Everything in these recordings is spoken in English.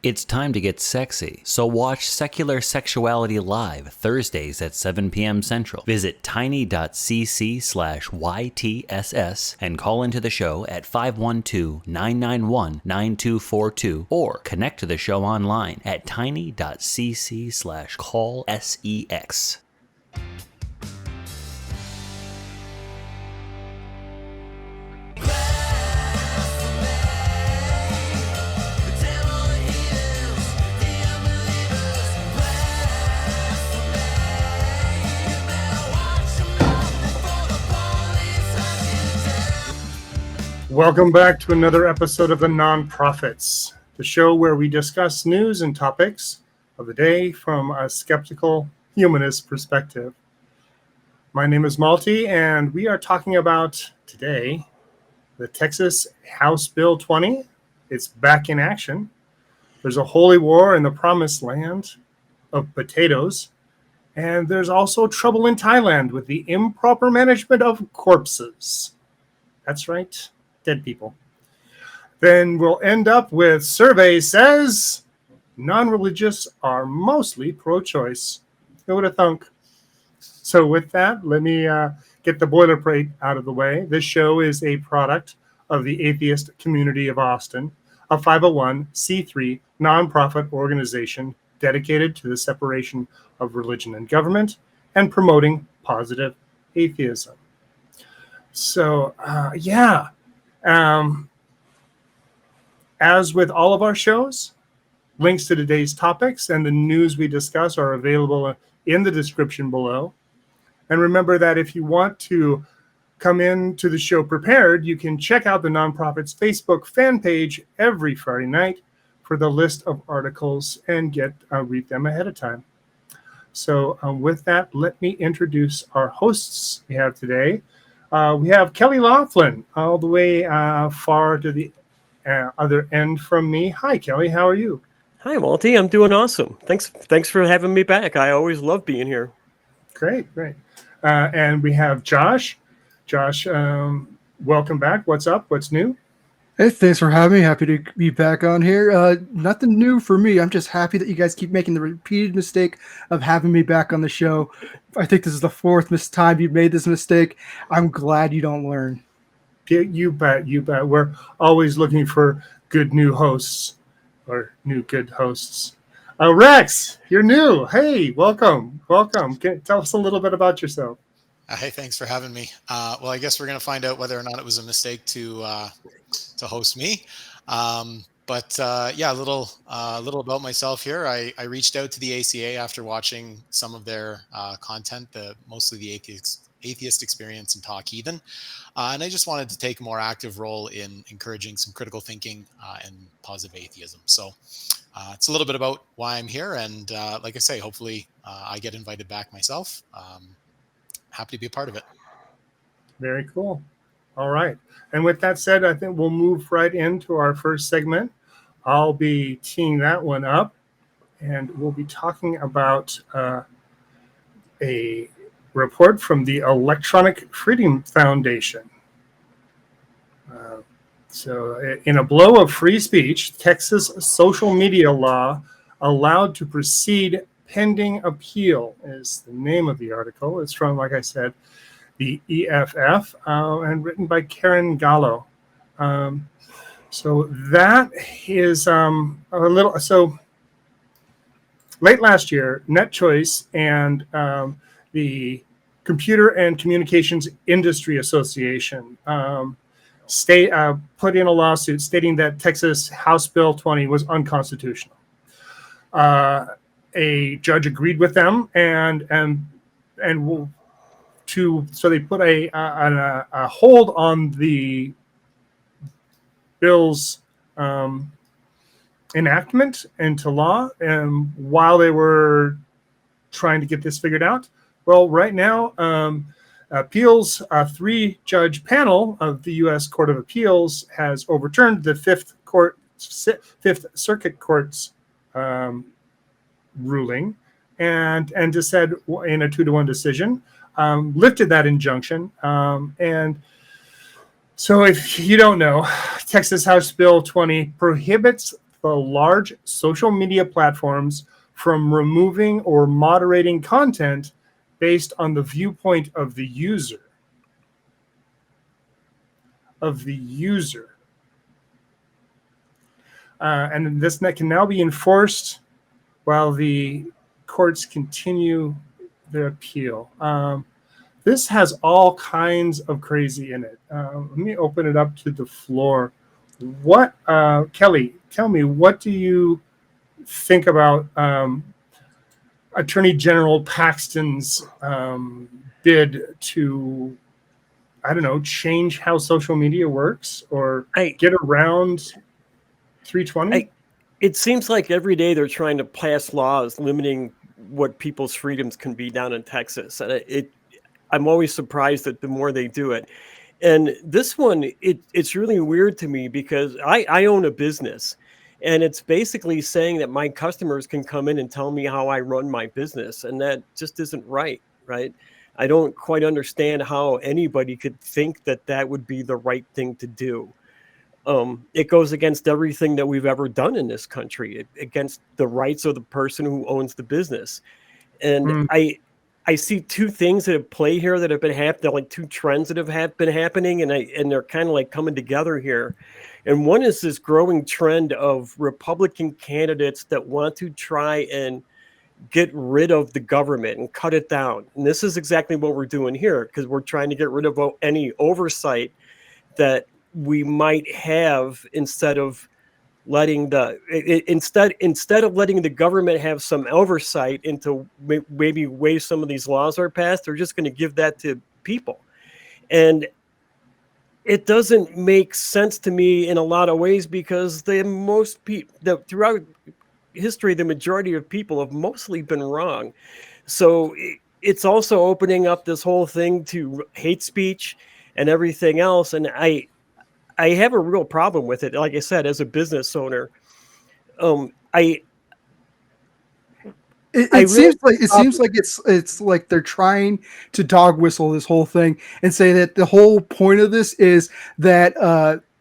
It's time to get sexy, so watch Secular Sexuality Live Thursdays at 7 p.m. Central. Visit tiny.cc/YTSS and call into the show at 512-991-9242 or connect to the show online at tiny.cc/callsex. Welcome back to another episode of The Nonprofits, the show where we discuss news and topics of the day from a skeptical humanist perspective. My name is Malty, and we are talking about today the Texas House Bill 20. It's back in action. There's a holy war in the promised land of potatoes, and there's also trouble in Thailand with the improper management of corpses. That's right. Dead people. Then we'll end up with survey says non-religious are mostly pro-choice. Who would have thunk? So with that, let me get the boilerplate out of the way. This show is a product of the Atheist Community of Austin, a 501c3 nonprofit organization dedicated to the separation of religion and government and promoting positive atheism. So, as with all of our shows, links to today's topics and the news we discuss are available in the description below. And remember that if you want to come into the show prepared, you can check out the Nonprofits Facebook fan page every Friday night for the list of articles and read them ahead of time. So with that, let me introduce our hosts we have today. We have Kelley Laughlin all the way far to the other end from me. Hi, Kelley. How are you? Hi, Malty. I'm doing awesome. Thanks for having me back. I always love being here. Great. And we have Josh. Josh, welcome back. What's up? What's new? Hey, thanks for having me. Happy to be back on here. Nothing new for me. I'm just happy that you guys keep making the repeated mistake of having me back on the show. I think this is the fourth time you've made this mistake. I'm glad you don't learn. You bet. We're always looking for good new hosts or new good hosts. Rex, you're new. Hey, welcome. Tell us a little bit about yourself. Hey, thanks for having me. Well, I guess we're going to find out whether or not it was a mistake to host me. But a little about myself here. I reached out to the ACA after watching some of their content, mostly the atheist experience and Talk Heathen. And I just wanted to take a more active role in encouraging some critical thinking and positive atheism. So it's a little bit about why I'm here. And like I say, hopefully I get invited back myself. Happy to be a part of it. Very cool. All right. And with that said, I think we'll move right into our first segment. I'll be teeing that one up, and we'll be talking about a report from the Electronic Freedom Foundation. So in a blow of free speech, Texas social media law allowed to proceed pending appeal is the name of the article. It's from, like I said, the EFF and written by Karen Gallo. So that is a little. So late last year, NetChoice and the Computer and Communications Industry Association put in a lawsuit stating that Texas House Bill 20 was unconstitutional. A judge agreed with them, so they put a hold on the bill's enactment into law, and while they were trying to get this figured out. Well, right now, appeals, a 3-judge panel of the U.S. Court of Appeals has overturned the Fifth Circuit Court's ruling, and just said in a 2-1 decision, lifted that injunction. And so if you don't know, Texas House Bill 20 prohibits the the large social media platforms from removing or moderating content based on the viewpoint of the user. And this can now be enforced while the courts continue their appeal. This has all kinds of crazy in it. Let me open it up to the floor. What, Kelley, tell me, what do you think about Attorney General Paxton's bid to, I don't know, change how social media works or get around 320? It seems like every day they're trying to pass laws limiting what people's freedoms can be down in Texas. And I'm always surprised that the more they do it. And this one, it's really weird to me because I own a business. And it's basically saying that my customers can come in and tell me how I run my business. And that just isn't right, right? I don't quite understand how anybody could think that that would be the right thing to do. It goes against everything that we've ever done in this country, against the rights of the person who owns the business. And I see two things that have play here that have been happening, like two trends that have been happening, and they're kind of like coming together here. And one is this growing trend of Republican candidates that want to try and get rid of the government and cut it down. And this is exactly what we're doing here, because we're trying to get rid of any oversight that we might have instead of letting instead of letting the government have some oversight into maybe ways some of these laws are passed. They're just going to give that to people. And it doesn't make sense to me in a lot of ways, because most people throughout history, the majority of people have mostly been wrong. So it's also opening up this whole thing to hate speech and everything else. And I have a real problem with it. Like I said, as a business owner, It seems like it's like they're trying to dog whistle this whole thing and say that the whole point of this is that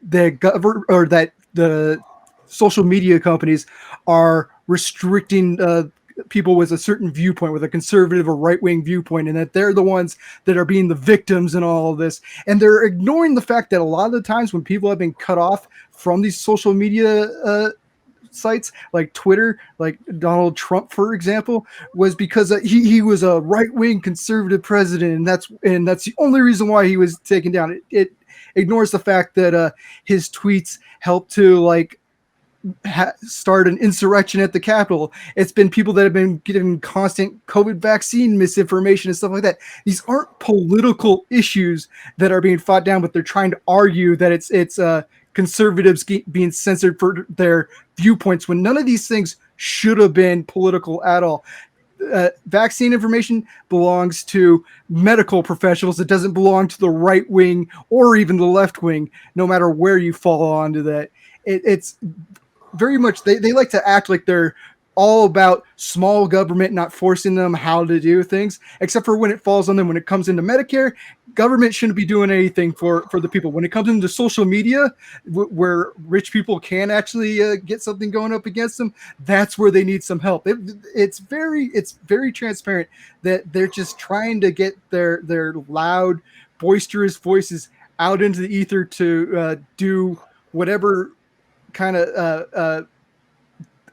that the social media companies are restricting people with a certain viewpoint, with a conservative or right-wing viewpoint, and that they're the ones that are being the victims in all of this. And they're ignoring the fact that a lot of the times when people have been cut off from these social media sites like Twitter, like Donald Trump, for example, was because he was a right-wing conservative president, and that's the only reason why he was taken down. It ignores the fact that his tweets helped to start an insurrection at the Capitol. It's been people that have been getting constant COVID vaccine misinformation and stuff like that. These aren't political issues that are being fought down, but they're trying to argue that it's conservatives being censored for their viewpoints, when none of these things should have been political at all. Vaccine information belongs to medical professionals. It doesn't belong to the right wing or even the left wing, no matter where you fall onto that. It's very much, they like to act like they're all about small government, not forcing them how to do things, except for when it falls on them. When it comes into Medicare, government shouldn't be doing anything for the people. When it comes into social media, where rich people can actually get something going up against them, that's where they need some help. It's very transparent that they're just trying to get their loud, boisterous voices out into the ether to do whatever kind of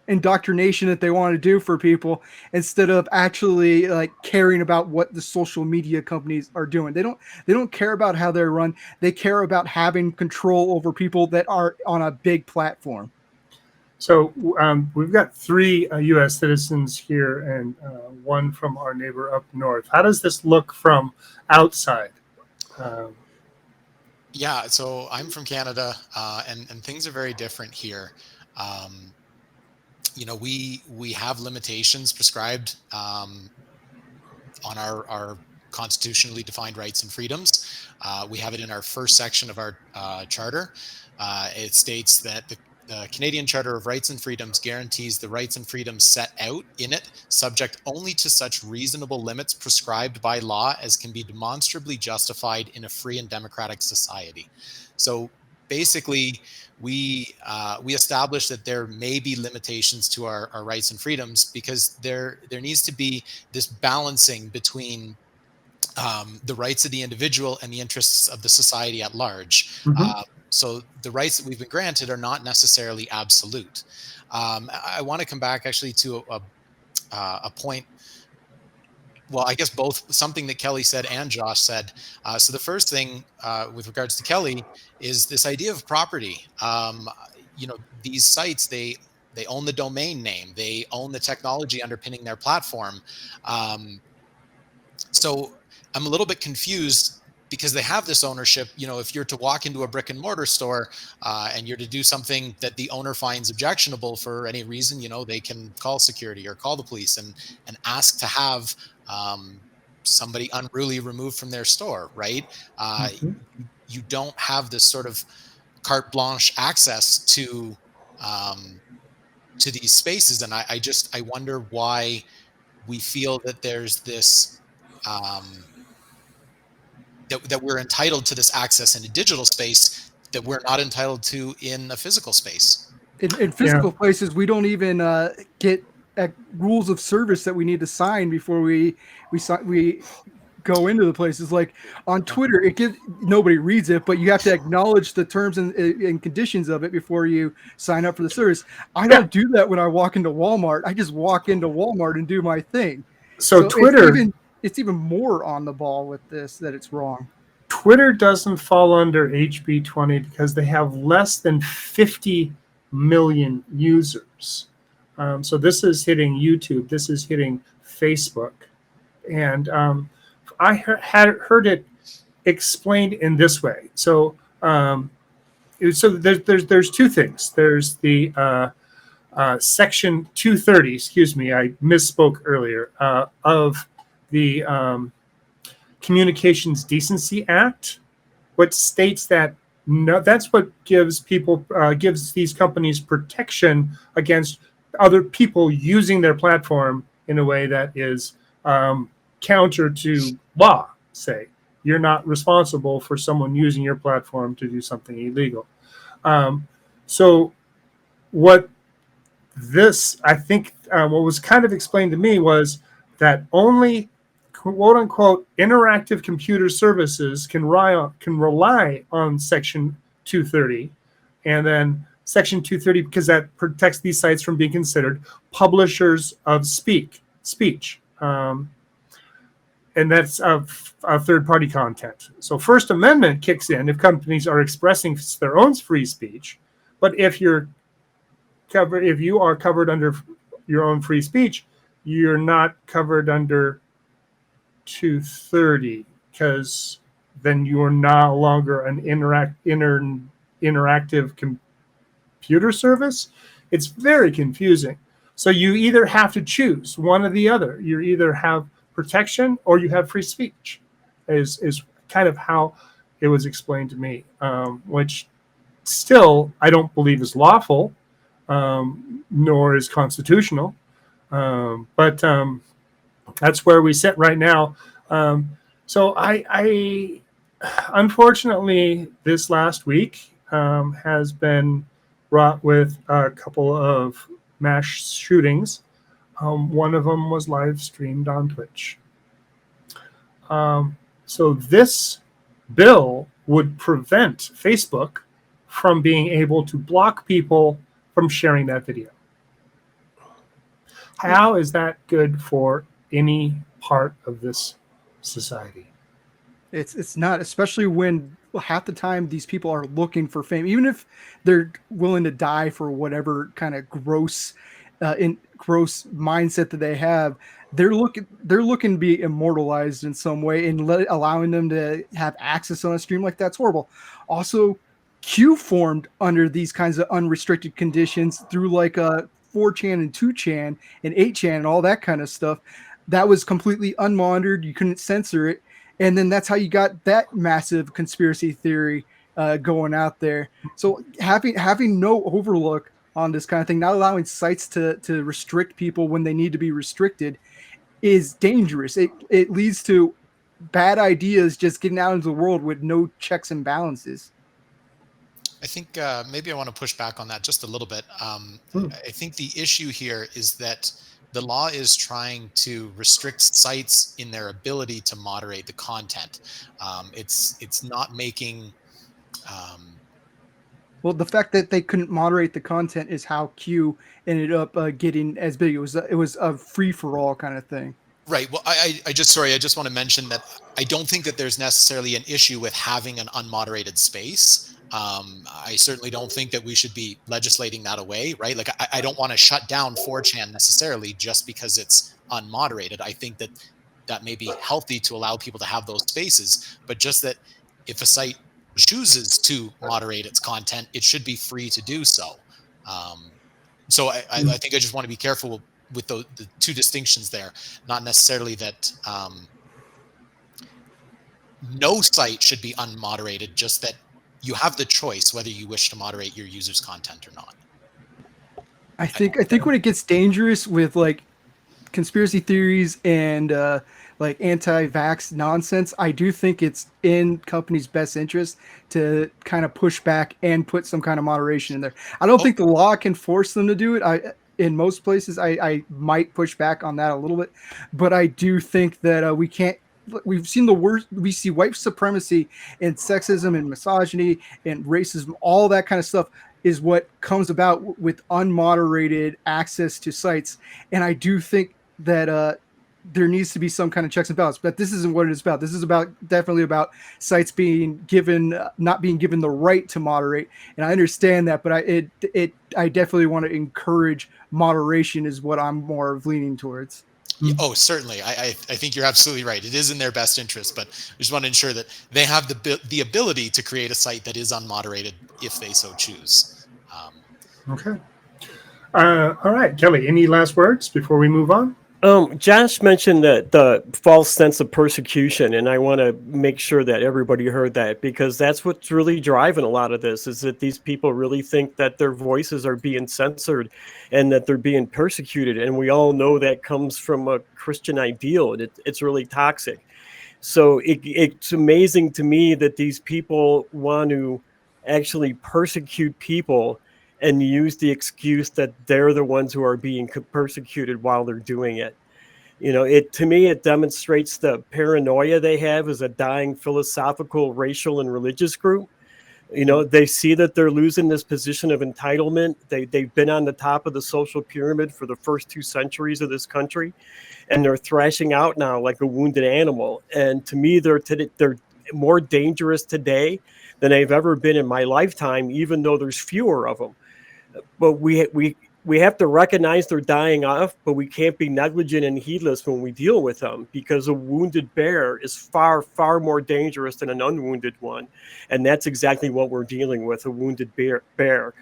indoctrination that they want to do for people, instead of actually caring about what the social media companies are doing. They don't care about how they're run. They care about having control over people that are on a big platform. So we've got 3 U.S. citizens here and one from our neighbor up north. How does this look from outside? Yeah, so I'm from Canada, and things are very different here. We have limitations prescribed on our constitutionally defined rights and freedoms. We have it in our first section of our charter. It states that the Canadian Charter of Rights and Freedoms guarantees the rights and freedoms set out in it, subject only to such reasonable limits prescribed by law as can be demonstrably justified in a free and democratic society. So basically we establish that there may be limitations to our rights and freedoms, because there needs to be this balancing between the rights of the individual and the interests of the society at large. Mhm. So the rights that we've been granted are not necessarily absolute. I want to come back actually to a point. Well, I guess both something that Kelley said and Josh said. So the first thing with regards to Kelley is this idea of property. These sites, they own the domain name, they own the technology underpinning their platform. So I'm a little bit confused because they have this ownership. If you're to walk into a brick and mortar store and you're to do something that the owner finds objectionable for any reason, they can call security or call the police and ask to have somebody unruly removed from their store, right? Mhm. You don't have this sort of carte blanche access to these spaces, and I wonder why we feel that there's this um, that we're entitled to this access in a digital space that we're not entitled to in a physical space. In Yeah. physical places, we don't even get rules of service that we need to sign before we go into the places. Like on Twitter, it gives nobody reads it, but you have to acknowledge the terms and conditions of it before you sign up for the service. I Yeah. don't do that when I walk into Walmart. I just walk into Walmart and do my thing. So So Twitter it's even more on the ball with this that it's wrong. Twitter doesn't fall under HB 20 because they have less than 50 million users. So this is hitting YouTube. This is hitting Facebook. And I had heard it explained in this way. So there's two things. There's the Section 230, excuse me, I misspoke earlier, of the Communications Decency Act, which states that that's what gives these companies protection against other people using their platform in a way that is counter to law. Say you're not responsible for someone using your platform to do something illegal. So what I think what was kind of explained to me was that only quote unquote interactive computer services can rely on Section 230, and then Section 230 because that protects these sites from being considered publishers of speech, and that's of third-party content. So First Amendment kicks in if companies are expressing their own free speech, but if you are covered under your own free speech, you're not covered under 230 because then you are no longer an interactive computer service. It's very confusing. So you either have to choose one or the other. You either have protection or you have free speech, is kind of how it was explained to me, which still I don't believe is lawful, nor is constitutional. But that's where we sit right now. So I unfortunately, this last week has been wrought with a couple of mass shootings. One of them was live streamed on Twitch. So this bill would prevent Facebook from being able to block people from sharing that video. How is that good for any part of this society? It's not, especially when half the time these people are looking for fame, even if they're willing to die for whatever kind of gross mindset that they have. They're looking to be immortalized in some way, and allowing them to have access on a stream like that's horrible. Also, Q formed under these kinds of unrestricted conditions through like a 4chan and 2chan and 8chan and all that kind of stuff. That was completely unmonitored. You couldn't censor it. And then that's how you got that massive conspiracy theory going out there. So having no overlook on this kind of thing, not allowing sites to restrict people when they need to be restricted, is dangerous. It leads to bad ideas just getting out into the world with no checks and balances. I think maybe I want to push back on that just a little bit. Hmm. I think the issue here is that the law is trying to restrict sites in their ability to moderate the content. It's not making um, Well, the fact that they couldn't moderate the content is how Q ended up getting as big. It was a free for all kind of thing. right. Well, I just sorry. I just want to mention that I don't think that there's necessarily an issue with having an unmoderated space. I certainly don't think that we should be legislating that away, right? Like, I don't want to shut down 4chan necessarily just because it's unmoderated. I think that that may be healthy to allow people to have those spaces, but just that if a site chooses to moderate its content, it should be free to do so. So I think I just want to be careful with the two distinctions there. Not necessarily that no site should be unmoderated, just that you have the choice whether you wish to moderate your users' content or not. I think when it gets dangerous with like conspiracy theories and like anti-vax nonsense, I do think it's in companies' best interest to kind of push back and put some kind of moderation in there. I don't think the law can force them to do it. In most places, I might push back on that a little bit, but I do think that we can't. We've seen the worst. We see white supremacy and sexism and misogyny and racism, all that kind of stuff is what comes about with unmoderated access to sites. And I do think that there needs to be some kind of checks and balance, but this isn't what it is about. This is definitely about sites being given, not being given the right to moderate. And I understand that, but I definitely want to encourage moderation is what I'm more leaning towards. Yeah, oh, certainly. I think you're absolutely right. It is in their best interest, but I just want to ensure that they have the ability to create a site that is unmoderated if they so choose. Okay. All right, Kelley, any last words before we move on? Josh mentioned the false sense of persecution, and I want to make sure that everybody heard that, because that's what's really driving a lot of this, is that these people really think that their voices are being censored and that they're being persecuted. And we all know that comes from a Christian ideal, and it's really toxic. So it's amazing to me that these people want to actually persecute people and use the excuse that they're the ones who are being persecuted while they're doing it. You know, to me, it demonstrates the paranoia they have as a dying philosophical, racial, and religious group. You know, they see that they're losing this position of entitlement. They've been on the top of the social pyramid for the first 2 centuries of this country, and they're thrashing out now like a wounded animal. And to me, they're more dangerous today than they've ever been in my lifetime, even though there's fewer of them. But we have to recognize they're dying off, but we can't be negligent and heedless when we deal with them, because a wounded bear is far, far more dangerous than an unwounded one. And that's exactly what we're dealing with, a wounded bear.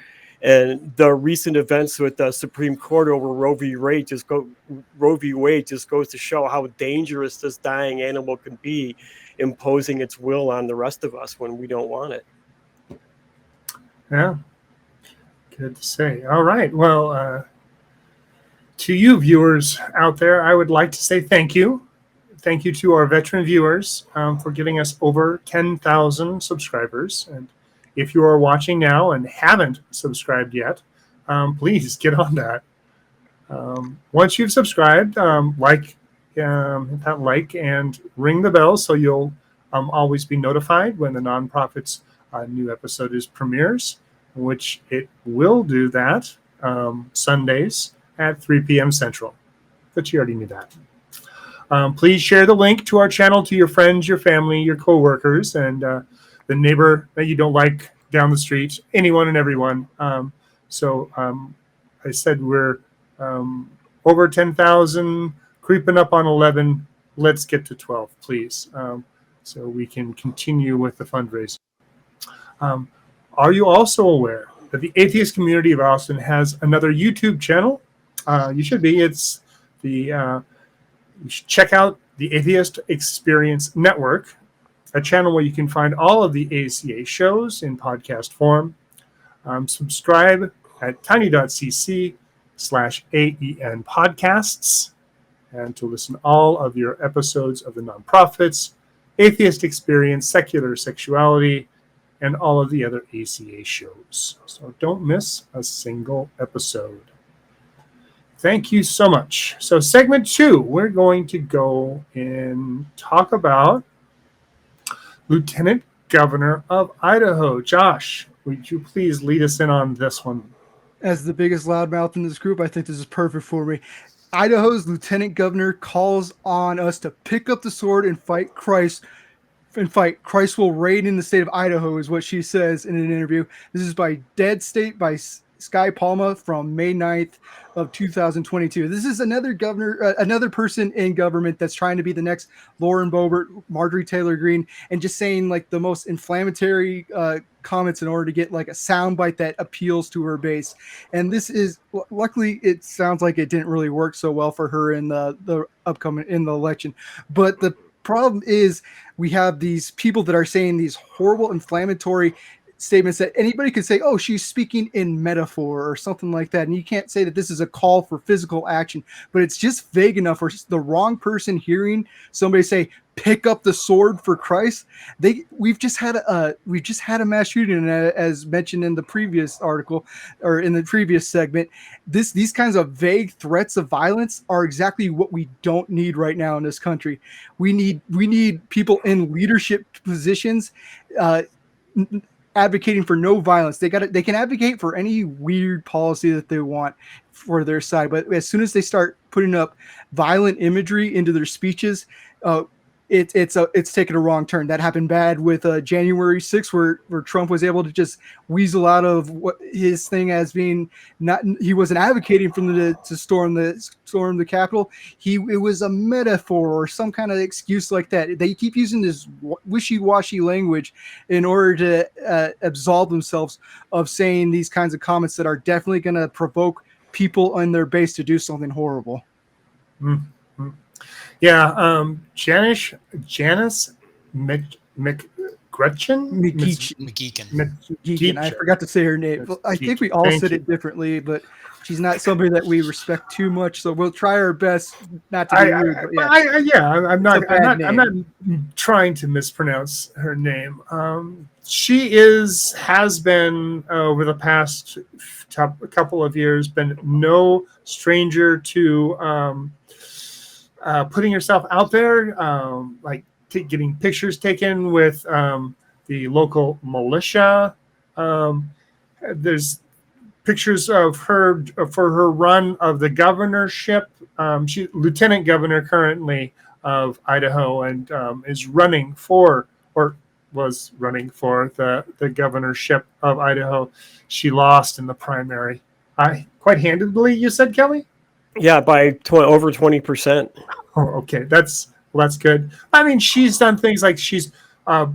And the recent events with the Supreme Court over Roe v. Wade just goes to show how dangerous this dying animal can be, imposing its will on the rest of us when we don't want it. Yeah. Good to say. All right. Well, to you viewers out there, I would like to say thank you. Thank you to our veteran viewers for giving us over 10,000 subscribers. And if you are watching now and haven't subscribed yet, please get on that. Once you've subscribed, hit that like and ring the bell so you'll always be notified when the Nonprofits new episode premieres, which it will do that Sundays at 3 p.m. Central. But you already knew that. Please share the link to our channel to your friends, your family, your coworkers, and the neighbor that you don't like down the street, anyone and everyone. I said we're over 10,000, creeping up on 11. Let's get to 12, please, so we can continue with the fundraising. Are you also aware that the atheist community of Austin has another YouTube channel? You should be. It's you should check out the Atheist Experience Network, a channel where you can find all of the ACA shows in podcast form. Subscribe at tiny.cc/AEN podcasts, and to listen to all of your episodes of the Nonprofits, Atheist Experience, Secular Sexuality, and all of the other ACA shows. So don't miss a single episode. Thank you so much. So segment 2, we're going to go and talk about Lieutenant Governor of Idaho. Josh, would you please lead us in on this one? As the biggest loudmouth in this group, I think this is perfect for me. Idaho's lieutenant governor calls on us to pick up the sword and fight Christ. Christ will reign in the state of Idaho, is what she says in an interview. This is by Dead State by Sky Palma from May 9th of 2022. This is another governor, another person in government that's trying to be the next Lauren Boebert, Marjorie Taylor Greene, and just saying like the most inflammatory comments in order to get like a soundbite that appeals to her base. And this is, luckily, it sounds like it didn't really work so well for her in the upcoming in the election. But the problem is we have these people that are saying these horrible inflammatory statements that anybody could say, oh, she's speaking in metaphor or something like that. And you can't say that this is a call for physical action, but it's just vague enough for the wrong person hearing somebody say, pick up the sword for Christ. We've just had a mass shooting, as mentioned in the previous article or in the previous segment. These kinds of vague threats of violence are exactly what we don't need right now in this country. We need people in leadership positions advocating for no violence. They can advocate for any weird policy that they want for their side, but as soon as they start putting up violent imagery into their speeches, it's taken a wrong turn. That happened bad with January 6th, where Trump was able to just weasel out of what his thing as being not. He wasn't advocating to storm the Capitol. It was a metaphor or some kind of excuse like that. They keep using this wishy-washy language in order to absolve themselves of saying these kinds of comments that are definitely going to provoke people on their base to do something horrible. Mm-hmm. Yeah, Janice McGeekin. I forgot to say her name. I think we all said it differently, but she's not somebody that we respect too much. So we'll try our best not to be rude. But yeah, I'm not trying to mispronounce her name. She has been over the past couple of years been no stranger to putting herself out there, like getting pictures taken with the local militia. There's pictures of her for her run of the governorship. She's lieutenant governor currently of Idaho and is running for, or was running for the governorship of Idaho. She lost in the primary. Quite handedly, you said, Kelley? Yeah, by over 20%. Oh, okay. That's good. I mean, she's done things like she's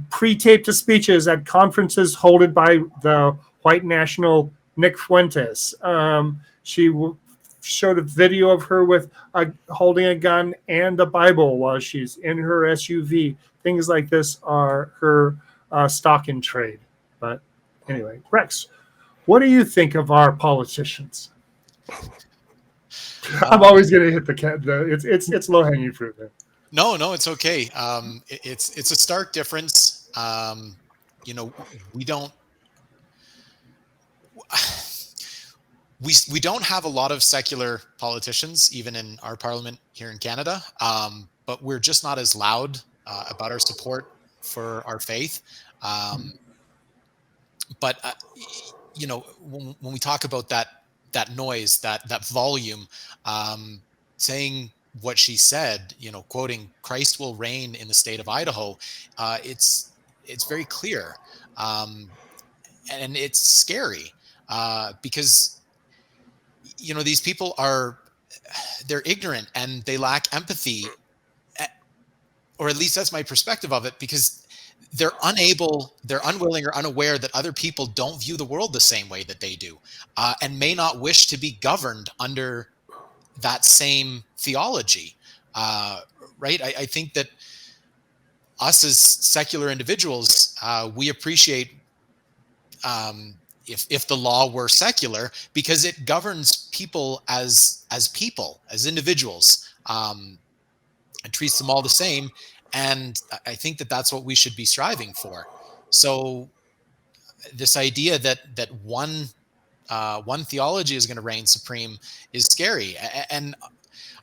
pre-taped speeches at conferences hosted by the white national Nick Fuentes. She showed a video of her with holding a gun and a Bible while she's in her SUV. Things like this are her stock in trade. But anyway, Rex, what do you think of our politicians? I'm always going to hit the cat. It's low hanging fruit. Man. No, it's okay. It's a stark difference. We don't have a lot of secular politicians, even in our parliament here in Canada. But we're just not as loud about our support for our faith. But when we talk about that noise, that volume, saying what she said, quoting "Christ will reign in the state of Idaho," it's very clear, and it's scary because these people they're ignorant and they lack empathy, or at least that's my perspective of it, because they're unwilling or unaware that other people don't view the world the same way that they do, and may not wish to be governed under that same theology, right? I think that us as secular individuals, we appreciate if the law were secular, because it governs people as people, as individuals, and treats them all the same. And I think that that's what we should be striving for. So, this idea that one theology is going to reign supreme is scary. And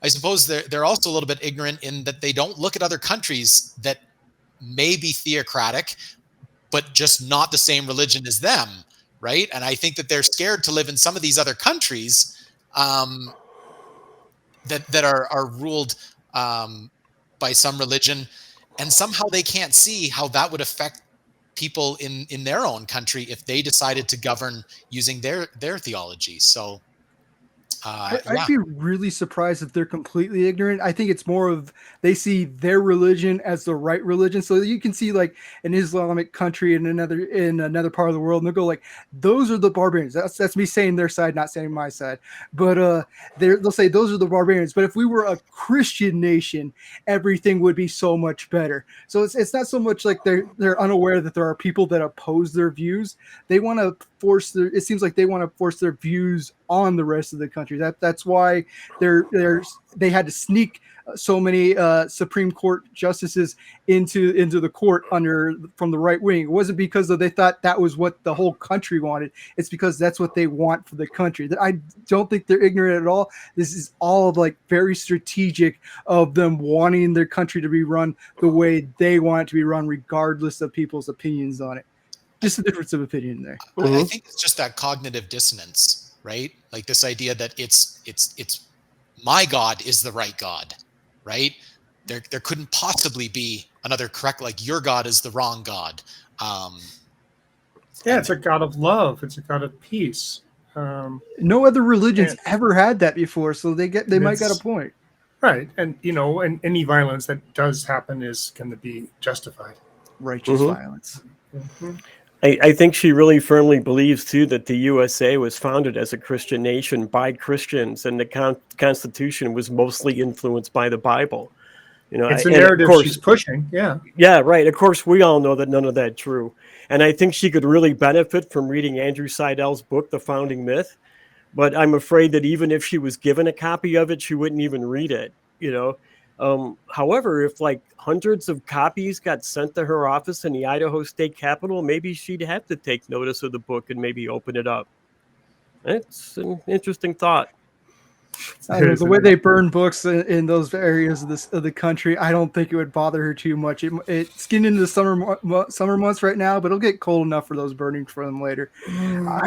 I suppose they're also a little bit ignorant in that they don't look at other countries that may be theocratic, but just not the same religion as them, right? And I think that they're scared to live in some of these other countries that are ruled by some religion, and somehow they can't see how that would affect people in their own country if they decided to govern using their theology. So I'd be really surprised if they're completely ignorant. I think it's more of they see their religion as the right religion. So you can see like an Islamic country in another part of the world, and they'll go like, "Those are the barbarians." That's me saying their side, not saying my side. But they'll say those are the barbarians. But if we were a Christian nation, everything would be so much better. So it's not so much like they're unaware that there are people that oppose their views. They want to force it seems like they want to force their views on the rest of the country. That's why they had to sneak so many Supreme Court justices into the court from the right wing. It wasn't because they thought that was what the whole country wanted. It's because that's what they want for the country. I don't think they're ignorant at all. This is all like very strategic of them wanting their country to be run the way they want it to be run, regardless of people's opinions on it. Just a difference of opinion there. I think it's just that cognitive dissonance, right? Like this idea that it's my God is the right God, right? There couldn't possibly be another correct, like your God is the wrong God. It's a God of love. It's a God of peace. No other religions ever had that before, so they might get a point. Right. And and any violence that does happen can be justified. Righteous violence. Mm-hmm. I think she really firmly believes, too, that the USA was founded as a Christian nation by Christians, and the Constitution was mostly influenced by the Bible. It's a narrative she's pushing. Yeah. Yeah, right. Of course, we all know that none of that's true. And I think she could really benefit from reading Andrew Seidel's book, The Founding Myth. But I'm afraid that even if she was given a copy of it, she wouldn't even read it, However, if like hundreds of copies got sent to her office in the Idaho state capitol, maybe she'd have to take notice of the book and maybe open it up. It's an interesting thought. I don't know, the way they burn books in those areas of the country, I don't think it would bother her too much. It's getting into the summer months right now, but it'll get cold enough for those burning for them later.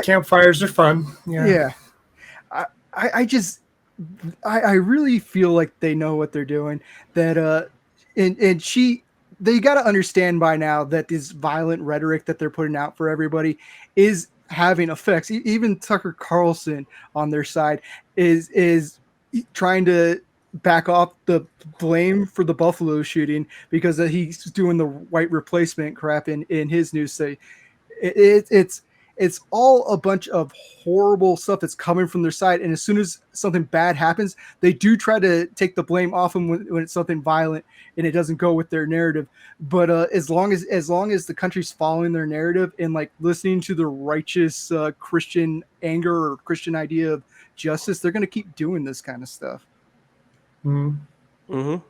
Campfires are fun. Yeah. I really feel like they know what they're doing. That they got to understand by now that this violent rhetoric that they're putting out for everybody is having effects. Even Tucker Carlson on their side is trying to back off the blame for the Buffalo shooting because he's doing the white replacement crap in his news. So it's all a bunch of horrible stuff that's coming from their side. And as soon as something bad happens, they do try to take the blame off them when it's something violent and it doesn't go with their narrative. But as long as the country's following their narrative and like listening to the righteous Christian anger or Christian idea of justice, they're going to keep doing this kind of stuff. Mm-hmm. Mm-hmm.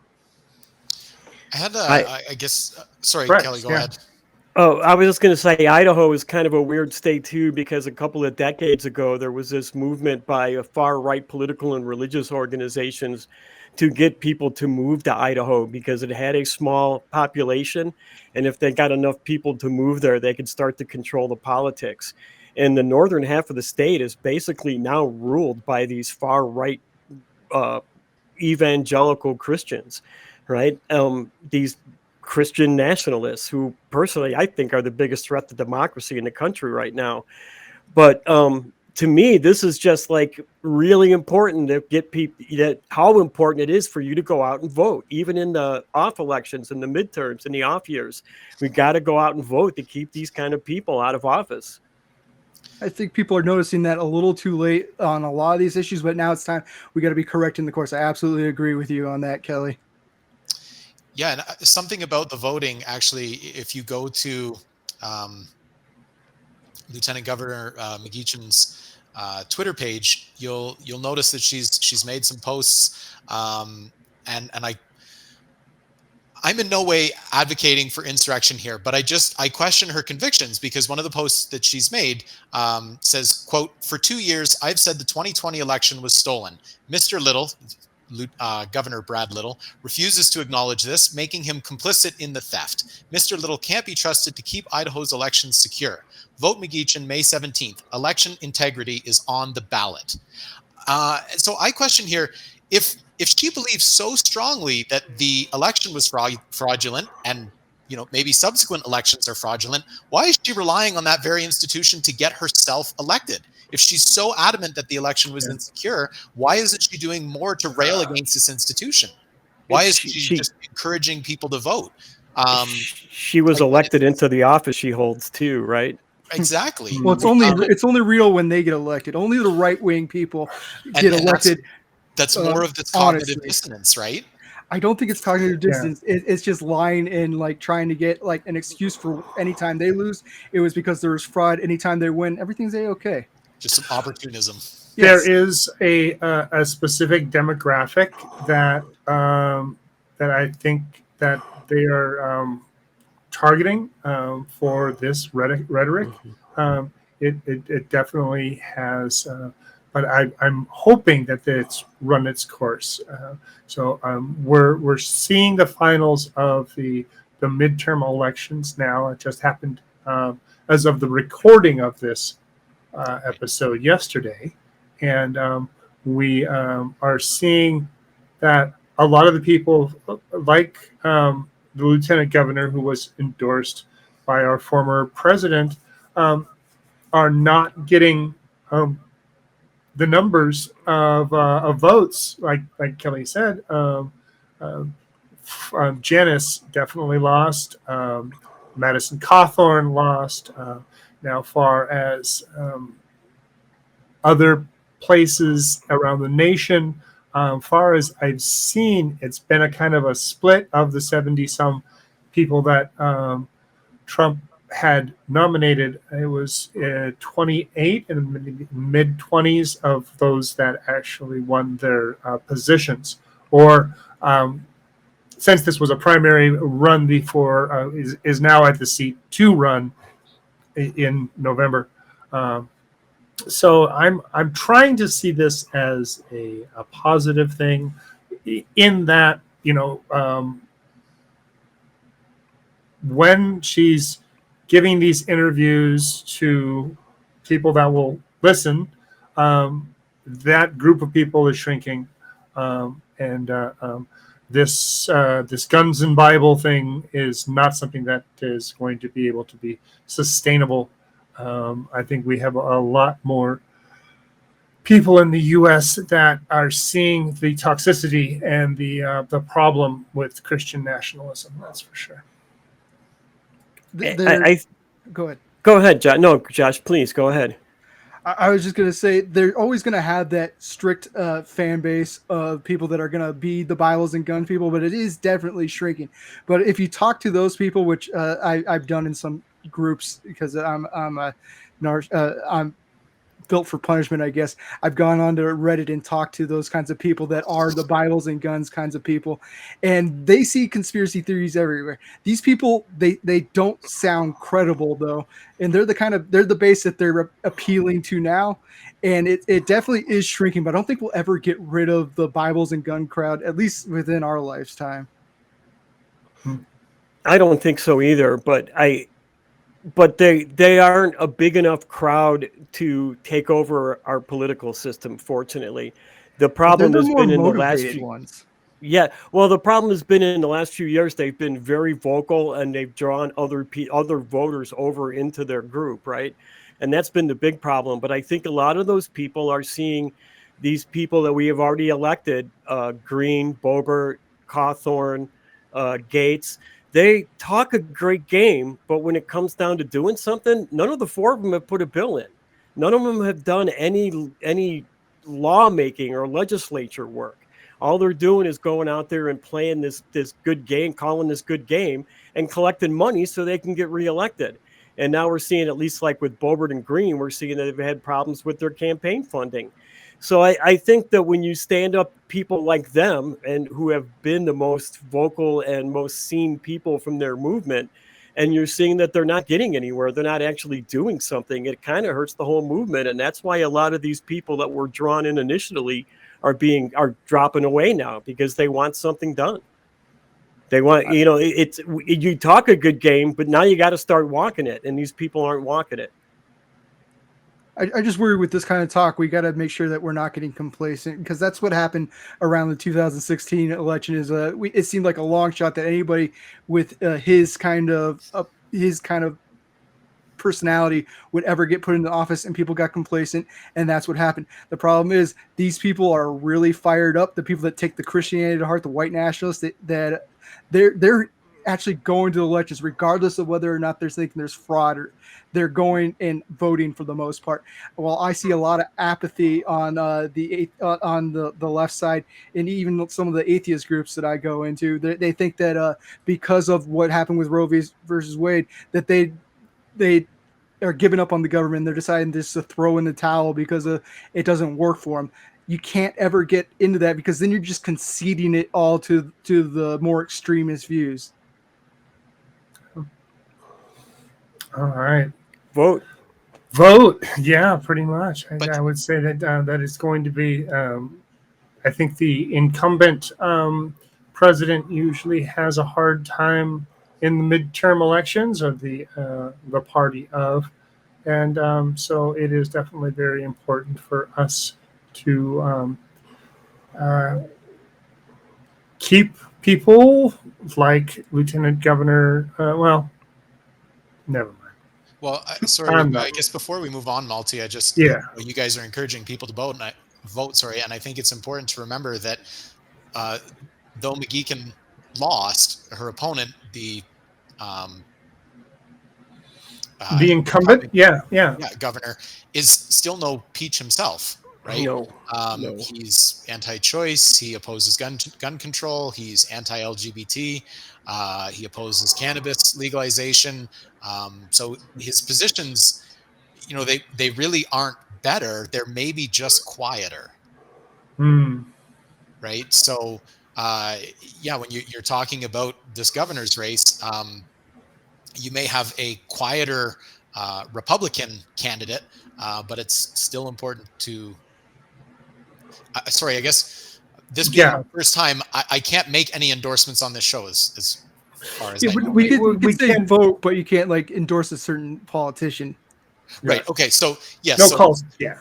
I had I guess, sorry, Rex, Kelley, go ahead. Oh, I was just going to say Idaho is kind of a weird state, too, because a couple of decades ago, there was this movement by far-right political and religious organizations to get people to move to Idaho because it had a small population. And if they got enough people to move there, they could start to control the politics. And the northern half of the state is basically now ruled by these far-right evangelical Christians, right? These Christian nationalists who personally I think are the biggest threat to democracy in the country right now. But to me, this is just like really important to get people that how important it is for you to go out and vote, even in the off elections, in the midterms, in the off years. We got to go out and vote to keep these kind of people out of office. I think people are noticing that a little too late on a lot of these issues, but now it's time. We got to be correcting the course. I absolutely agree with you on that, Kelley. Yeah, and something about the voting, actually, if you go to Lieutenant Governor McGeechan's Twitter page, you'll notice that she's made some posts, and I'm in no way advocating for insurrection here, but I question her convictions, because one of the posts that she's made says, quote, "For 2 years, I've said the 2020 election was stolen. Mr. Little," Governor Brad Little, "refuses to acknowledge this, making him complicit in the theft. Mr. Little can't be trusted to keep Idaho's elections secure. Vote McGeechan May 17th. Election integrity is on the ballot." So I question here, if she believes so strongly that the election was fraudulent, and maybe subsequent elections are fraudulent, why is she relying on that very institution to get herself elected? If she's so adamant that the election was insecure, why isn't she doing more to rail against this institution? Why is she just encouraging people to vote? She was elected into the office she holds too, right? Exactly. Well, it's only real when they get elected. Only the right-wing people get elected. That's more of this cognitive dissonance, right? I don't think it's cognitive dissonance. It's just lying and like trying to get like an excuse for anytime they lose. It was because there was fraud. Anytime they win, everything's okay. Just some opportunism. Yes. There is a specific demographic that I think that they are targeting for this rhetoric. It definitely has, but I'm hoping that it's run its course. So we're seeing the finals of the midterm elections now. It just happened as of the recording of this episode yesterday, and we are seeing that a lot of the people, like the lieutenant governor who was endorsed by our former president, are not getting the numbers of votes, like Kelley said. Janice definitely lost. Madison Cawthorn lost. Now, far as other places around the nation, far as I've seen, it's been a kind of a split of the 70-some people that Trump had nominated. It was 28 in the mid-20s of those that actually won their positions. Or since this was a primary run before, is now at the seat to run in November. So I'm trying to see this as a positive thing, in that when she's giving these interviews to people that will listen, that group of people is shrinking, and this guns and Bible thing is not something that is going to be able to be sustainable. I think we have a lot more people in the U.S. that are seeing the toxicity and the problem with Christian nationalism. That's for sure. Go ahead. Go ahead, Josh. No, Josh, please go ahead. I was just going to say they're always going to have that strict fan base of people that are going to be the Bibles and gun people, but it is definitely shrinking. But if you talk to those people, which I've done in some groups, because I'm built for punishment, I guess. I've gone on to Reddit and talked to those kinds of people that are the Bibles and guns kinds of people, and they see conspiracy theories everywhere. These people, they don't sound credible though, and they're the base that they're appealing to now, and it definitely is shrinking. But I don't think we'll ever get rid of the Bibles and gun crowd, at least within our lifetime. I don't think so either, but they aren't a big enough crowd to take over our political system, fortunately. The problem has been in the last few ones. Yeah, well, the problem has been in the last few years, they've been very vocal, and they've drawn other voters over into their group, right? And that's been the big problem. But I think a lot of those people are seeing these people that we have already elected, Green, Boebert, Cawthorn, Gates. They talk a great game, but when it comes down to doing something, none of the four of them have put a bill in. None of them have done any lawmaking or legislature work. All they're doing is going out there and playing this good game, calling this good game, and collecting money so they can get reelected. And now we're seeing, at least like with Boebert and Green, we're seeing that they've had problems with their campaign funding. So I think that when you stand up people like them and who have been the most vocal and most seen people from their movement, and you're seeing that they're not getting anywhere, they're not actually doing something, it kind of hurts the whole movement. And that's why a lot of these people that were drawn in initially are dropping away now, because they want something done. They want, you talk a good game, but now you got to start walking it, and these people aren't walking it. I just worry with this kind of talk, we got to make sure that we're not getting complacent, because that's what happened around the 2016 election. It seemed like a long shot that anybody with his kind of personality would ever get put into office, and people got complacent, and that's what happened. The problem is these people are really fired up. The people that take the Christianity to heart, the white nationalists, that they're actually going to the elections regardless of whether or not they're thinking there's fraud, or they're going and voting for the most part. While I see a lot of apathy on the left side, and even some of the atheist groups that I go into, they think that because of what happened with Roe versus Wade, that they are giving up on the government. They're deciding just to throw in the towel because it doesn't work for them. You can't ever get into that, because then you're just conceding it all to the more extremist views. All right. Vote. Yeah, pretty much. I would say that that is going to be, I think the incumbent president usually has a hard time in the midterm elections, or the party of. And so it is definitely very important for us to keep people like Lieutenant Governor, never mind. Well, I guess before we move on, Malty, you guys are encouraging people to vote, and I think it's important to remember that though McGeechan lost, her opponent, the incumbent, governor, is still no peach himself, right? No. He's anti-choice. He opposes gun control. He's anti-LGBT. He opposes cannabis legalization. So his positions, they really aren't better. They're maybe just quieter, right? So, when you're talking about this governor's race, you may have a quieter Republican candidate, but it's still important to. I guess this being the first time, I can't make any endorsements on this show as far as I know. We can vote, but you can't endorse a certain politician. Right. Yeah. Okay. So yes. No calls. Yeah.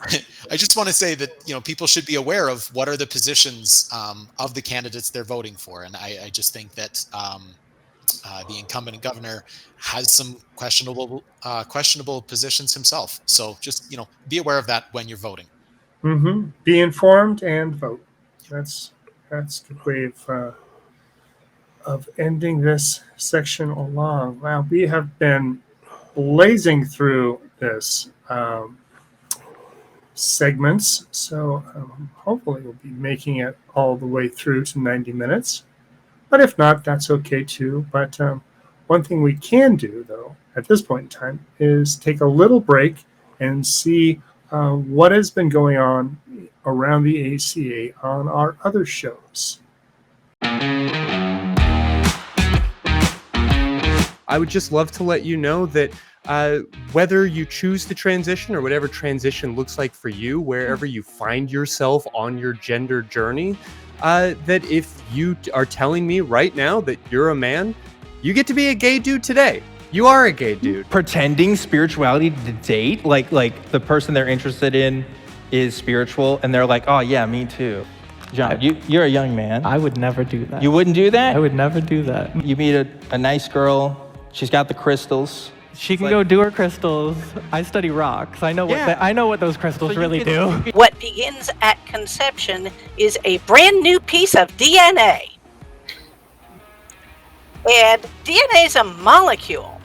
I just want to say that people should be aware of what are the positions of the candidates they're voting for, and I just think that the incumbent governor has some questionable positions himself. So just be aware of that when you're voting. Mm-hmm. Be informed and vote. That's the way of ending this section along. Wow, we have been blazing through this segments, so hopefully we'll be making it all the way through to 90 minutes. But if not, that's okay too. But one thing we can do, though, at this point in time, is take a little break and see what has been going on around the ACA on our other shows. I would just love to let you know that whether you choose to transition or whatever transition looks like for you, wherever you find yourself on your gender journey, that if you are telling me right now that you're a man, you get to be a gay dude today. You are a gay dude. Pretending spirituality to date, like the person they're interested in is spiritual, and they're like, oh yeah, me too. John, you're a young man. I would never do that. You wouldn't do that? I would never do that. You meet a nice girl. She's got the crystals. She can go do her crystals. I study rocks. I know what those crystals really do. What begins at conception is a brand new piece of DNA. And DNA is a molecule.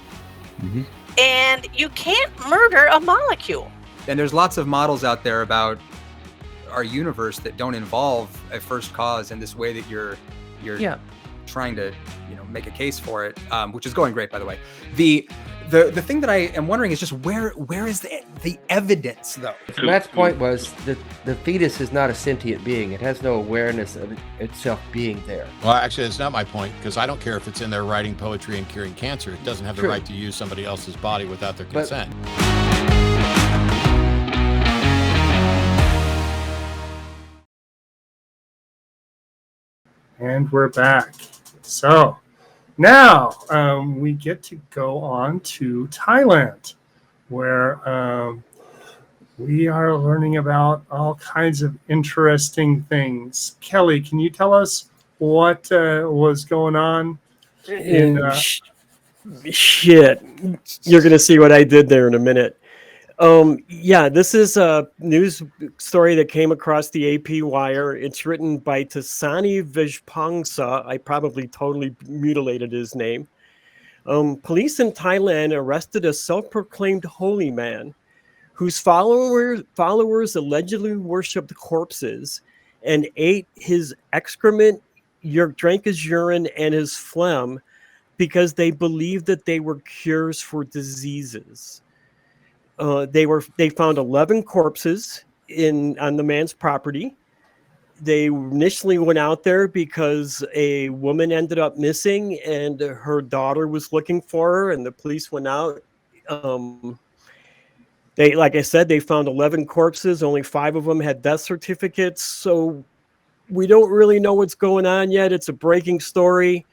Mm-hmm. And you can't murder a molecule. And there's lots of models out there about our universe that don't involve a first cause in this way that you're trying to make a case for it, which is going great, by the way. the thing that I am wondering is just where is the evidence though? So Matt's point was that the fetus is not a sentient being. It has no awareness of itself being there. Well, actually, it's not my point, because I don't care if it's in there writing poetry and curing cancer. It doesn't have the right to use somebody else's body without their consent. And we're back. So now we get to go on to Thailand, where we are learning about all kinds of interesting things. Kelley, can you tell us what was going on? Shit. You're going to see what I did there in a minute. Yeah, this is a news story that came across the AP wire. It's written by Tasani Vijpangsa. I probably totally mutilated his name. Police in Thailand arrested a self-proclaimed holy man whose followers allegedly worshipped corpses and ate his excrement, drank his urine and his phlegm because they believed that they were cures for diseases. They found 11 corpses on the man's property. They initially went out there because a woman ended up missing and her daughter was looking for her, and the police went out. Like I said, they found 11 corpses. Only 5 of them had death certificates. So we don't really know what's going on yet. It's a breaking story.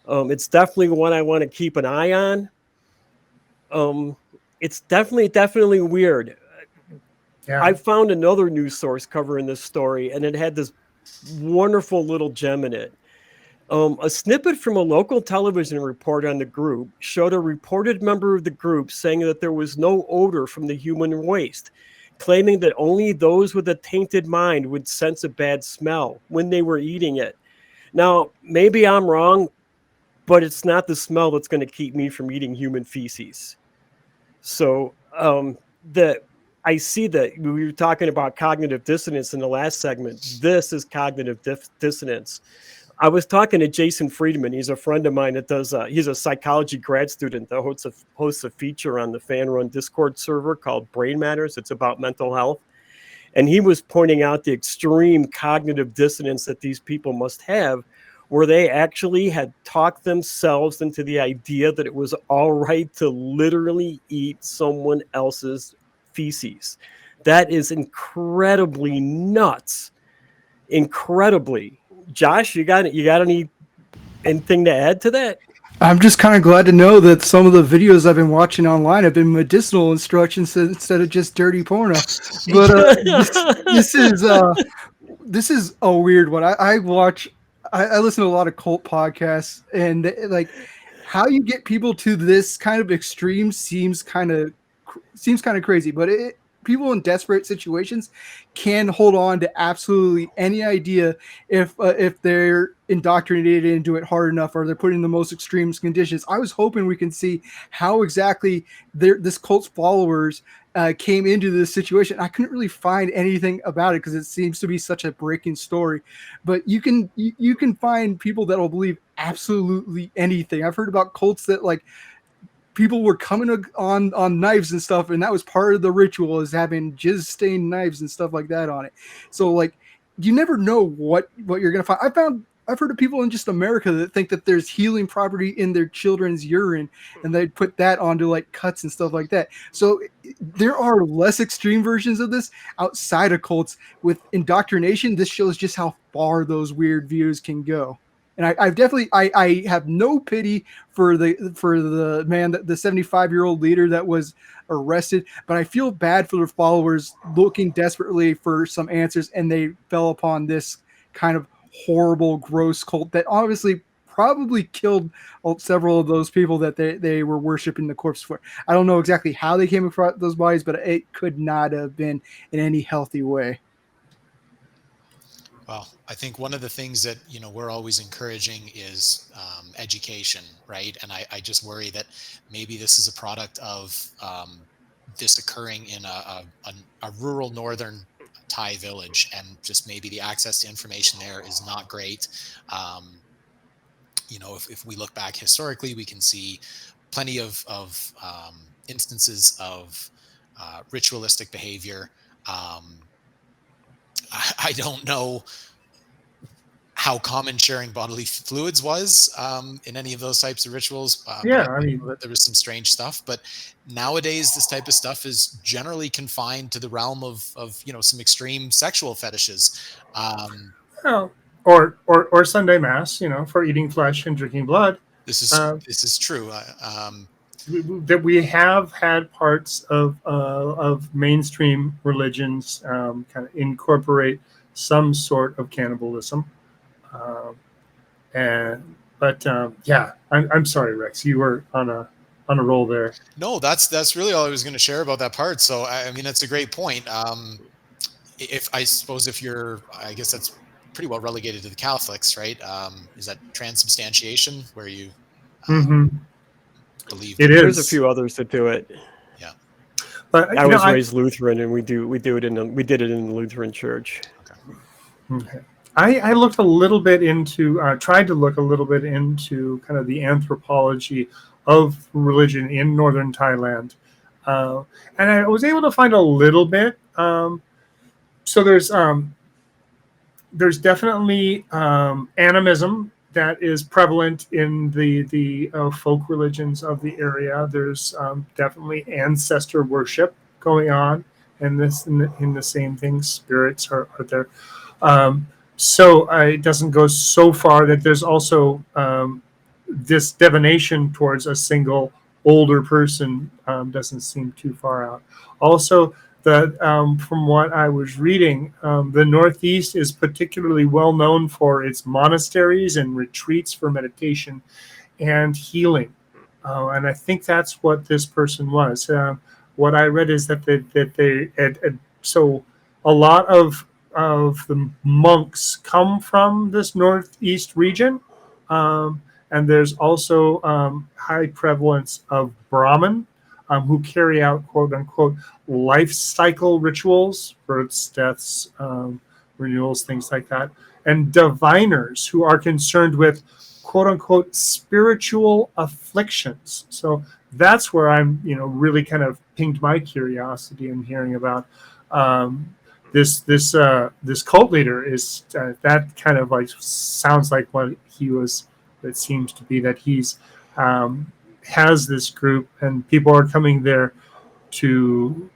It's definitely one I want to keep an eye on. It's definitely weird. Yeah. I found another news source covering this story, and it had this wonderful little gem in it. A snippet from a local television report on the group showed a reported member of the group saying that there was no odor from the human waste, claiming that only those with a tainted mind would sense a bad smell when they were eating it. Now, maybe I'm wrong, but it's not the smell that's going to keep me from eating human feces. So I see that we were talking about cognitive dissonance in the last segment. This is cognitive dissonance. I was talking to Jason Friedman. He's a friend of mine that does. He's a psychology grad student that hosts a feature on the fan-run Discord server called Brain Matters. It's about mental health, and he was pointing out the extreme cognitive dissonance that these people must have, where they actually had talked themselves into the idea that it was all right to literally eat someone else's feces. That is incredibly nuts. Incredibly. Josh, you got anything to add to that? I'm just kind of glad to know that some of the videos I've been watching online have been medicinal instructions instead of just dirty porno. But this is a weird one. I listen to a lot of cult podcasts, and like how you get people to this kind of extreme seems kind of crazy, but people in desperate situations can hold on to absolutely any idea if they're indoctrinated into it hard enough, or they're put in the most extreme conditions. I was hoping we can see how exactly this cult's followers came into this situation. I couldn't really find anything about it because it seems to be such a breaking story. But you can find people that will believe absolutely anything. I've heard about cults that like people were coming on knives and stuff, and that was part of the ritual, is having jizz stained knives and stuff like that on it. So like you never know what you're gonna find. I've heard of people in just America that think that there's healing property in their children's urine, and they put that onto like cuts and stuff like that. So there are less extreme versions of this outside of cults. With indoctrination, this shows just how far those weird views can go. And I have no pity for the man, the 75-year-old leader that was arrested, but I feel bad for their followers looking desperately for some answers, and they fell upon this kind of horrible, gross cult that obviously probably killed several of those people that they were worshiping the corpse for. I don't know exactly how they came across those bodies, but it could not have been in any healthy way. Well, I think one of the things that we're always encouraging is education, right? And I just worry that maybe this is a product of this occurring in a rural northern Thai village, and just maybe the access to information there is not great. If we look back historically, we can see plenty of instances of ritualistic behavior. I don't know how common sharing bodily fluids was in any of those types of rituals. Yeah, I mean, there was some strange stuff, but nowadays this type of stuff is generally confined to the realm of some extreme sexual fetishes. Well, or Sunday Mass, for eating flesh and drinking blood. This is true. That we have had parts of mainstream religions kind of incorporate some sort of cannibalism. Yeah, I'm sorry, Rex. You were on a roll there. No, that's really all I was going to share about that part. So I mean, that's a great point. If I guess that's pretty well relegated to the Catholics, right? Is that transubstantiation where you believe? There's a few others that do it. Yeah, but I was raised Lutheran, and we did it in the Lutheran Church. Okay. I looked a little bit into, tried to look a little bit into kind of the anthropology of religion in northern Thailand, and I was able to find a little bit. So there's definitely animism that is prevalent in the folk religions of the area. There's definitely ancestor worship going on, and in the same thing, spirits are there. So it doesn't go so far that there's also this divination towards a single older person doesn't seem too far out. Also, from what I was reading, the Northeast is particularly well known for its monasteries and retreats for meditation and healing. And I think that's what this person was. What I read is that so a lot of the monks come from this Northeast region, and there's also high prevalence of Brahmin who carry out quote unquote life cycle rituals, births, deaths, renewals, things like that, and diviners who are concerned with quote unquote spiritual afflictions. So that's where I'm really kind of piqued my curiosity in hearing about this cult leader. Is that kind of like sounds like what he was. It seems to be that he's has this group, and people are coming there to,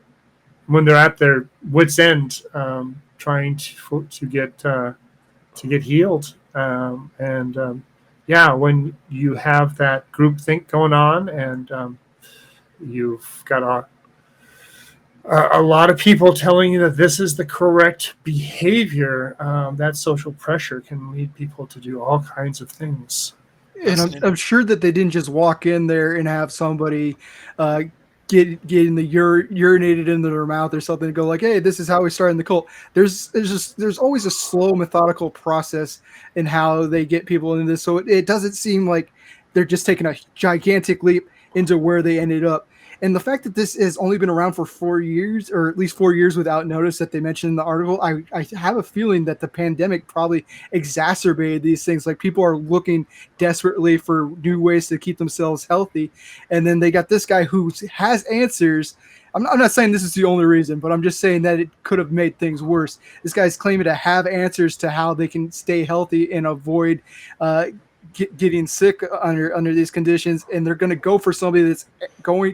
when they're at their wits' end, trying to get healed. When you have that group think going on, and you've got a lot of people telling you that this is the correct behavior, that social pressure can lead people to do all kinds of things. And I'm sure that they didn't just walk in there and have somebody get in the urinated into their mouth or something and go like, hey, this is how we started the cult. There's always a slow, methodical process in how they get people into this. So it doesn't seem like they're just taking a gigantic leap into where they ended up. And the fact that this has only been around for 4 years, or at least 4 years without notice that they mentioned in the article, I have a feeling that the pandemic probably exacerbated these things. Like people are looking desperately for new ways to keep themselves healthy. And then they got this guy who has answers. I'm not saying this is the only reason, but I'm just saying that it could have made things worse. This guy's claiming to have answers to how they can stay healthy and avoid getting sick under these conditions, and they're going to go for somebody that's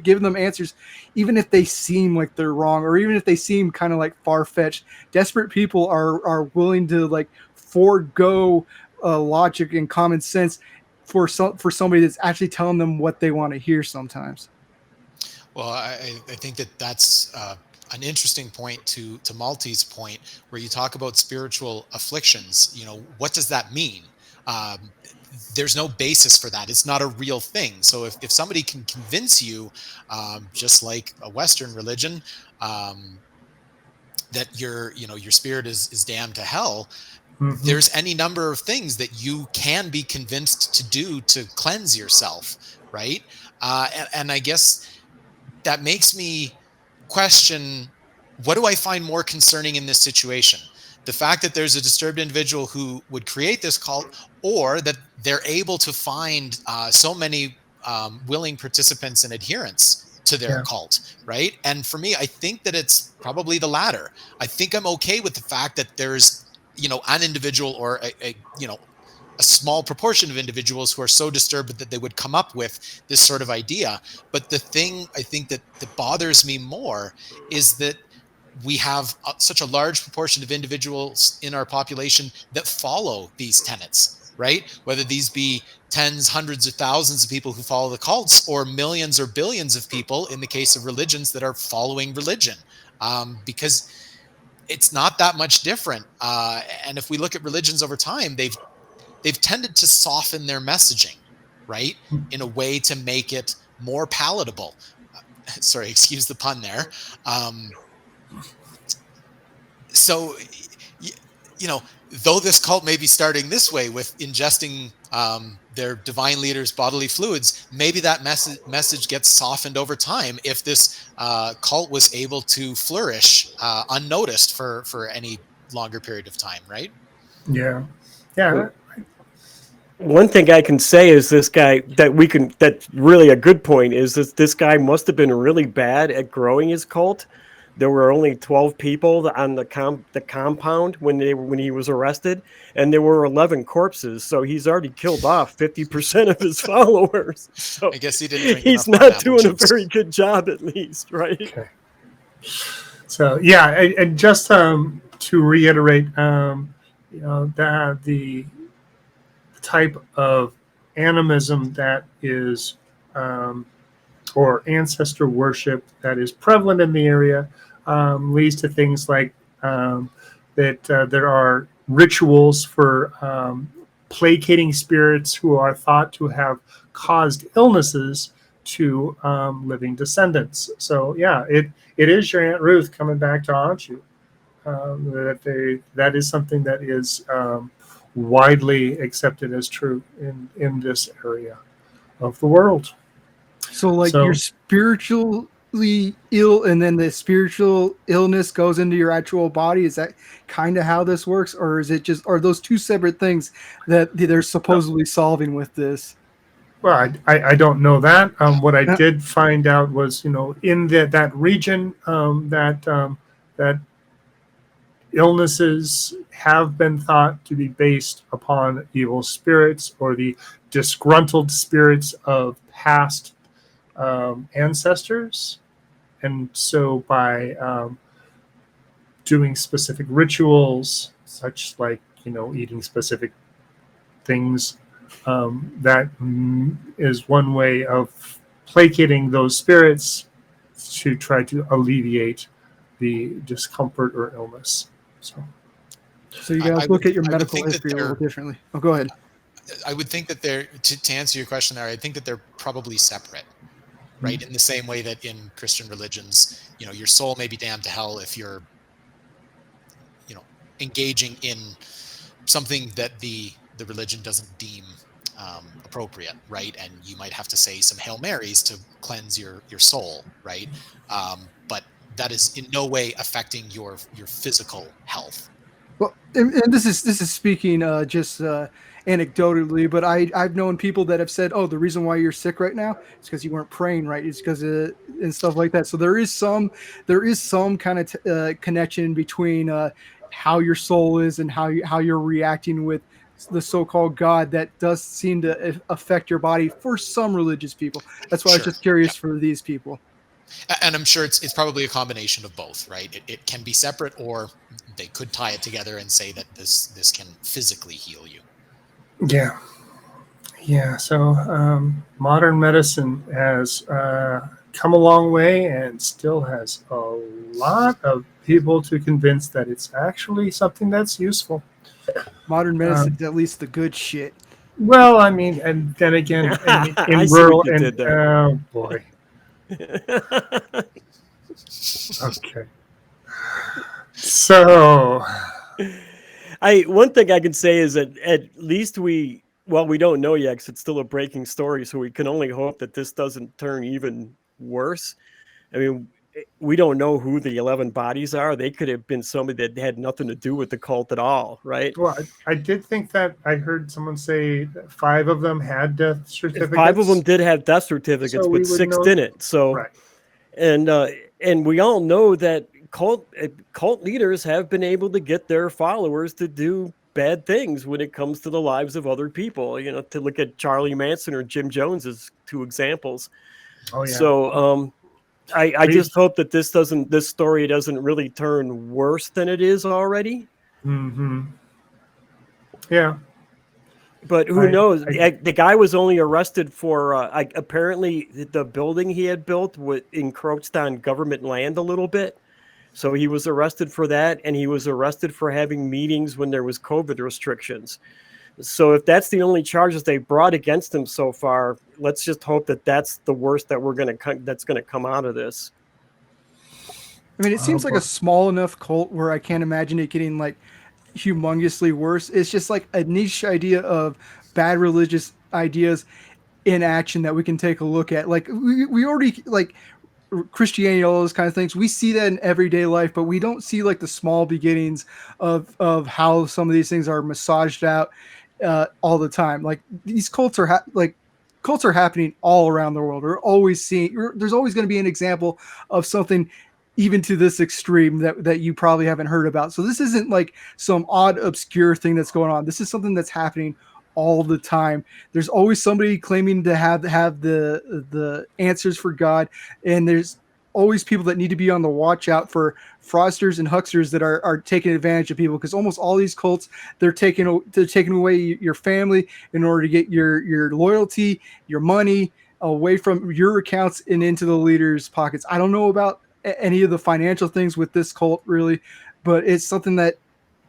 giving them answers, even if they seem like they're wrong, or even if they seem kind of like far-fetched. Desperate people are willing to like forego logic and common sense for somebody that's actually telling them what they want to hear sometimes. Well, I think that's an interesting point to Malty's point, where you talk about spiritual afflictions. What does that mean? There's no basis for that. It's not a real thing. So if somebody can convince you, just like a Western religion, that your spirit is damned to hell, there's any number of things that you can be convinced to do to cleanse yourself, right? And I guess that makes me question, what do I find more concerning in this situation? The fact that there's a disturbed individual who would create this cult, or that they're able to find so many willing participants and adherents to their cult, right? And for me, I think that it's probably the latter. I think I'm okay with the fact that there's, an individual or a small proportion of individuals who are so disturbed that they would come up with this sort of idea. But the thing I think that bothers me more is that we have such a large proportion of individuals in our population that follow these tenets, right? Whether these be tens, hundreds of thousands of people who follow the cults, or millions or billions of people in the case of religions that are following religion, because it's not that much different. And if we look at religions over time, they've tended to soften their messaging, right, in a way to make it more palatable. Sorry, excuse the pun there. So, though this cult may be starting this way with ingesting their divine leaders' bodily fluids, maybe that message gets softened over time if this cult was able to flourish unnoticed for any longer period of time, right? Yeah. One thing I can say is that's really a good point, is that this guy must have been really bad at growing his cult. There were only 12 people on the compound when he was arrested, and there were 11 corpses. So he's already killed off 50% of his followers. So I guess he didn't. He's not doing a very good job, at least, right? Okay. So and just to reiterate, that the type of animism that is, or ancestor worship that is prevalent in the area, leads to things like that there are rituals for placating spirits who are thought to have caused illnesses to living descendants. So it is your Aunt Ruth coming back to haunt you. That is something that is widely accepted as true in this area of the world. So you're spiritually ill, and then the spiritual illness goes into your actual body. Is that kind of how this works, or is it just, are those two separate things that they're supposedly solving with this? Well, I don't know that. What I did find out was, in that region, that illnesses have been thought to be based upon evil spirits or the disgruntled spirits of past ancestors. And so by doing specific rituals, such like, eating specific things, that is one way of placating those spirits to try to alleviate the discomfort or illness. So you guys look at your medical history a little differently. Oh, go ahead. I would think that to answer your question there, I think that they're probably separate, right? In the same way that in Christian religions, your soul may be damned to hell if you're, engaging in something that the religion doesn't deem appropriate, right? And you might have to say some Hail Marys to cleanse your soul, right? But that is in no way affecting your physical health. Well, and this is speaking just anecdotally, but I've known people that have said, "Oh, the reason why you're sick right now is because you weren't praying right. It's because and stuff like that." So there is some kind of connection between how your soul is and how you're reacting with the so-called God that does seem to affect your body for some religious people. That's why I was just curious for these people. And I'm sure it's probably a combination of both, right? It can be separate, or they could tie it together and say that this can physically heal you. Yeah. So modern medicine has come a long way and still has a lot of people to convince that it's actually something that's useful. Modern medicine is at least the good shit. Well, I mean, and then again, in rural and oh boy. Okay. So one thing I can say is that at least we don't know yet because it's still a breaking story, so we can only hope that this doesn't turn even worse. I mean, we don't know who the 11 bodies are. They could have been somebody that had nothing to do with the cult at all, right? Well, I did think that I heard someone say that 5 of them had death certificates. 5 of them did have death certificates, So but 6 didn't. So, right. And we all know that cult leaders have been able to get their followers to do bad things when it comes to the lives of other people. You know, to look at Charlie Manson or Jim Jones as 2 examples. Oh yeah. So I just hope that this story doesn't really turn worse than it is already. Mm-hmm. Yeah. But who knows? The guy was only arrested for apparently the building he had built encroached on government land a little bit. So he was arrested for that, and he was arrested for having meetings when there was COVID restrictions. So if that's the only charges they brought against him so far, let's just hope that that's the worst that that's going to come out of this. I mean, it seems like a small enough cult where I can't imagine it getting like humongously worse. It's just like a niche idea of bad religious ideas in action that we can take a look at. Like we already like Christianity, all those kind of things. We see that in everyday life, but we don't see like the small beginnings of how some of these things are massaged out all the time. Like these cults are cults are happening all around the world. We're always seeing. There's always going to be an example of something even to this extreme that you probably haven't heard about. So this isn't like some odd, obscure thing that's going on. This is something that's happening all the time. There's always somebody claiming to have the answers for God, and there's always people that need to be on the watch out for fraudsters and hucksters that are taking advantage of people, because almost all these cults, they're taking away your family in order to get your loyalty, your money away from your accounts and into the leaders' pockets. I don't know about any of the financial things with this cult really, but it's something that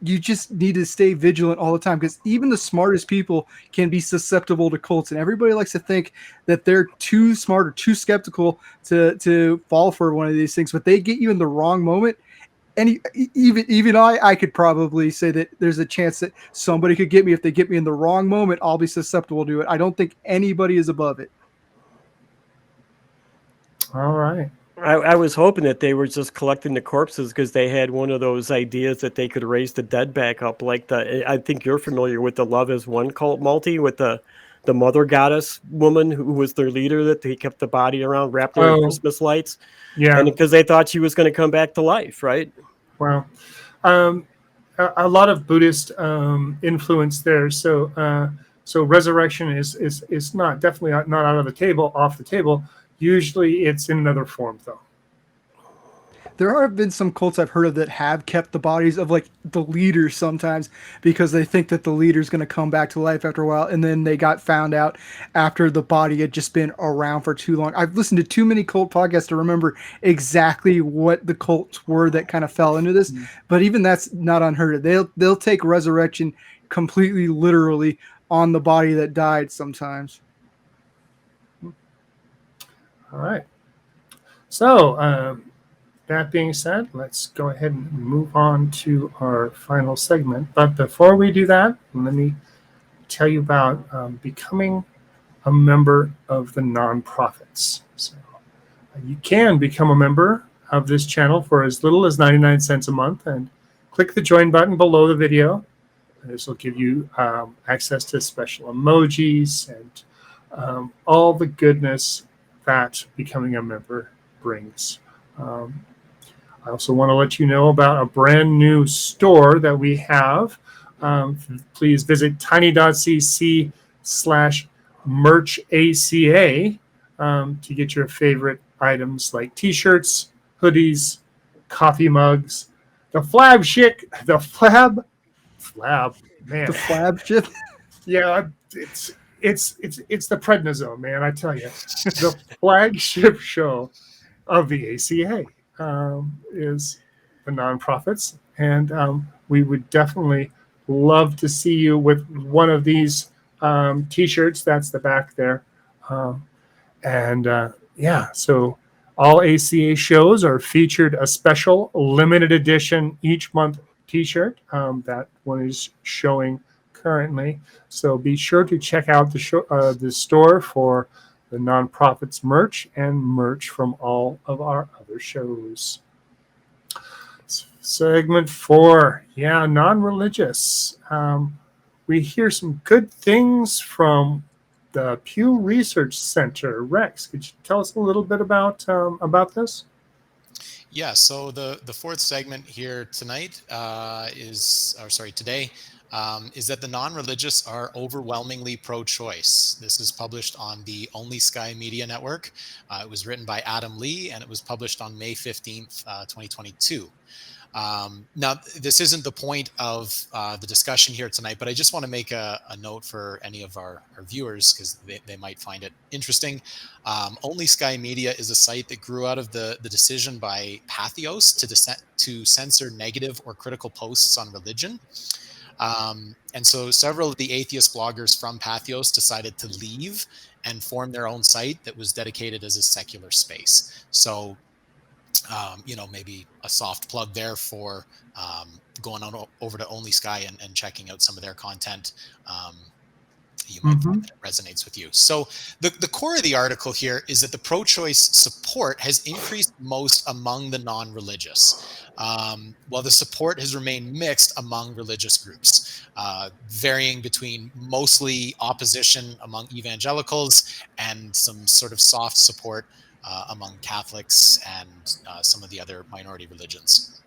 you just need to stay vigilant all the time, because even the smartest people can be susceptible to cults, and everybody likes to think that they're too smart or too skeptical to fall for one of these things, but they get you in the wrong moment. And even I could probably say that there's a chance that somebody could get me. If they get me in the wrong moment, I'll be susceptible to it. I don't think anybody is above it. All right. I was hoping that they were just collecting the corpses because they had one of those ideas that they could raise the dead back up. Like I think you're familiar with the Love Is One cult, Malty, with the mother goddess woman who was their leader, that they kept the body around wrapped in Christmas lights. Yeah. And because they thought she was going to come back to life, right? Wow. A lot of Buddhist influence there. So resurrection is not definitely not off the table. Usually it's in another form, though. There have been some cults I've heard of that have kept the bodies of like the leaders sometimes because they think that the leader's going to come back to life after a while, and then they got found out after the body had just been around for too long. I've listened to too many cult podcasts to remember exactly what the cults were that kind of fell into this, but even that's not unheard of. They'll take resurrection completely literally on the body that died sometimes. All right. So that being said, let's go ahead and move on to our final segment. But before we do that, let me tell you about becoming a member of the nonprofits. So you can become a member of this channel for as little as 99 cents a month, and click the join button below the video. This will give you access to special emojis and all the goodness that becoming a member brings. I also want to let you know about a brand new store that we have. Please visit tiny.cc/merchaca to get your favorite items like t-shirts, hoodies, coffee mugs, the flagship, man. The flagship? Yeah, it's the prednisone, man. I tell you, the flagship show of the ACA is the nonprofits, and we would definitely love to see you with one of these T-shirts. That's the back there, So all ACA shows are featured a special limited edition each month T-shirt. That one is showing currently, so be sure to check out the store for the nonprofits merch, and merch from all of our other shows. Segment 4, non-religious. We hear some good things from the Pew Research Center. Rex, could you tell us a little bit about this? Yeah, so the fourth segment here tonight today, is that the non-religious are overwhelmingly pro-choice. This is published on the Only Sky Media Network. It was written by Adam Lee, and it was published on May 15th, 2022. Now, this isn't the point of the discussion here tonight, but I just want to make a note for any of our viewers, because they might find it interesting. Only Sky Media is a site that grew out of the decision by Patheos to censor negative or critical posts on religion. And so several of the atheist bloggers from Patheos decided to leave and form their own site that was dedicated as a secular space. So maybe a soft plug there for going on over to Only Sky and checking out some of their content. You might find that it resonates with you. So the core of the article here is that the pro-choice support has increased most among the non-religious, while the support has remained mixed among religious groups, varying between mostly opposition among evangelicals and some sort of soft support among Catholics and some of the other minority religions.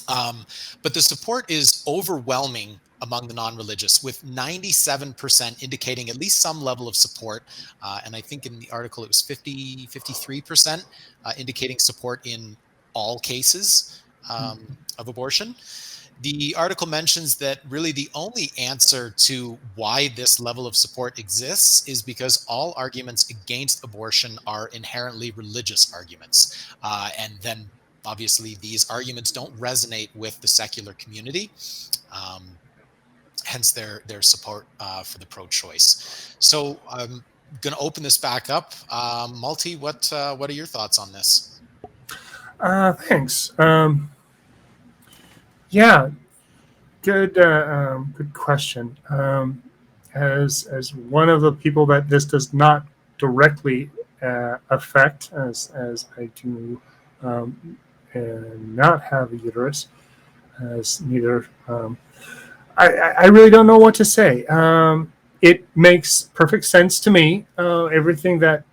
But the support is overwhelming among the non-religious, with 97% indicating at least some level of support. And I think in the article it was 53% indicating support in all cases of abortion. The article mentions that really the only answer to why this level of support exists is because all arguments against abortion are inherently religious arguments. And then obviously these arguments don't resonate with the secular community. Hence their support for the pro-choice. So I'm going to open this back up. Malty, what are your thoughts on this? Thanks. Good question. As one of the people that this does not directly affect, as I do not have a uterus, as neither. I really don't know what to say. It makes perfect sense to me. Everything that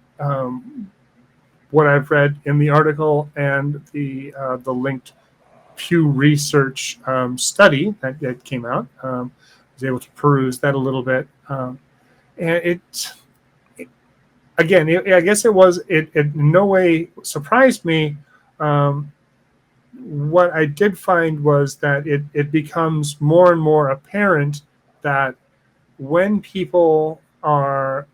what I've read in the article and the linked Pew Research study that came out. Was able to peruse that a little bit, and I guess it in no way surprised me. What I did find was that it becomes more and more apparent that when people are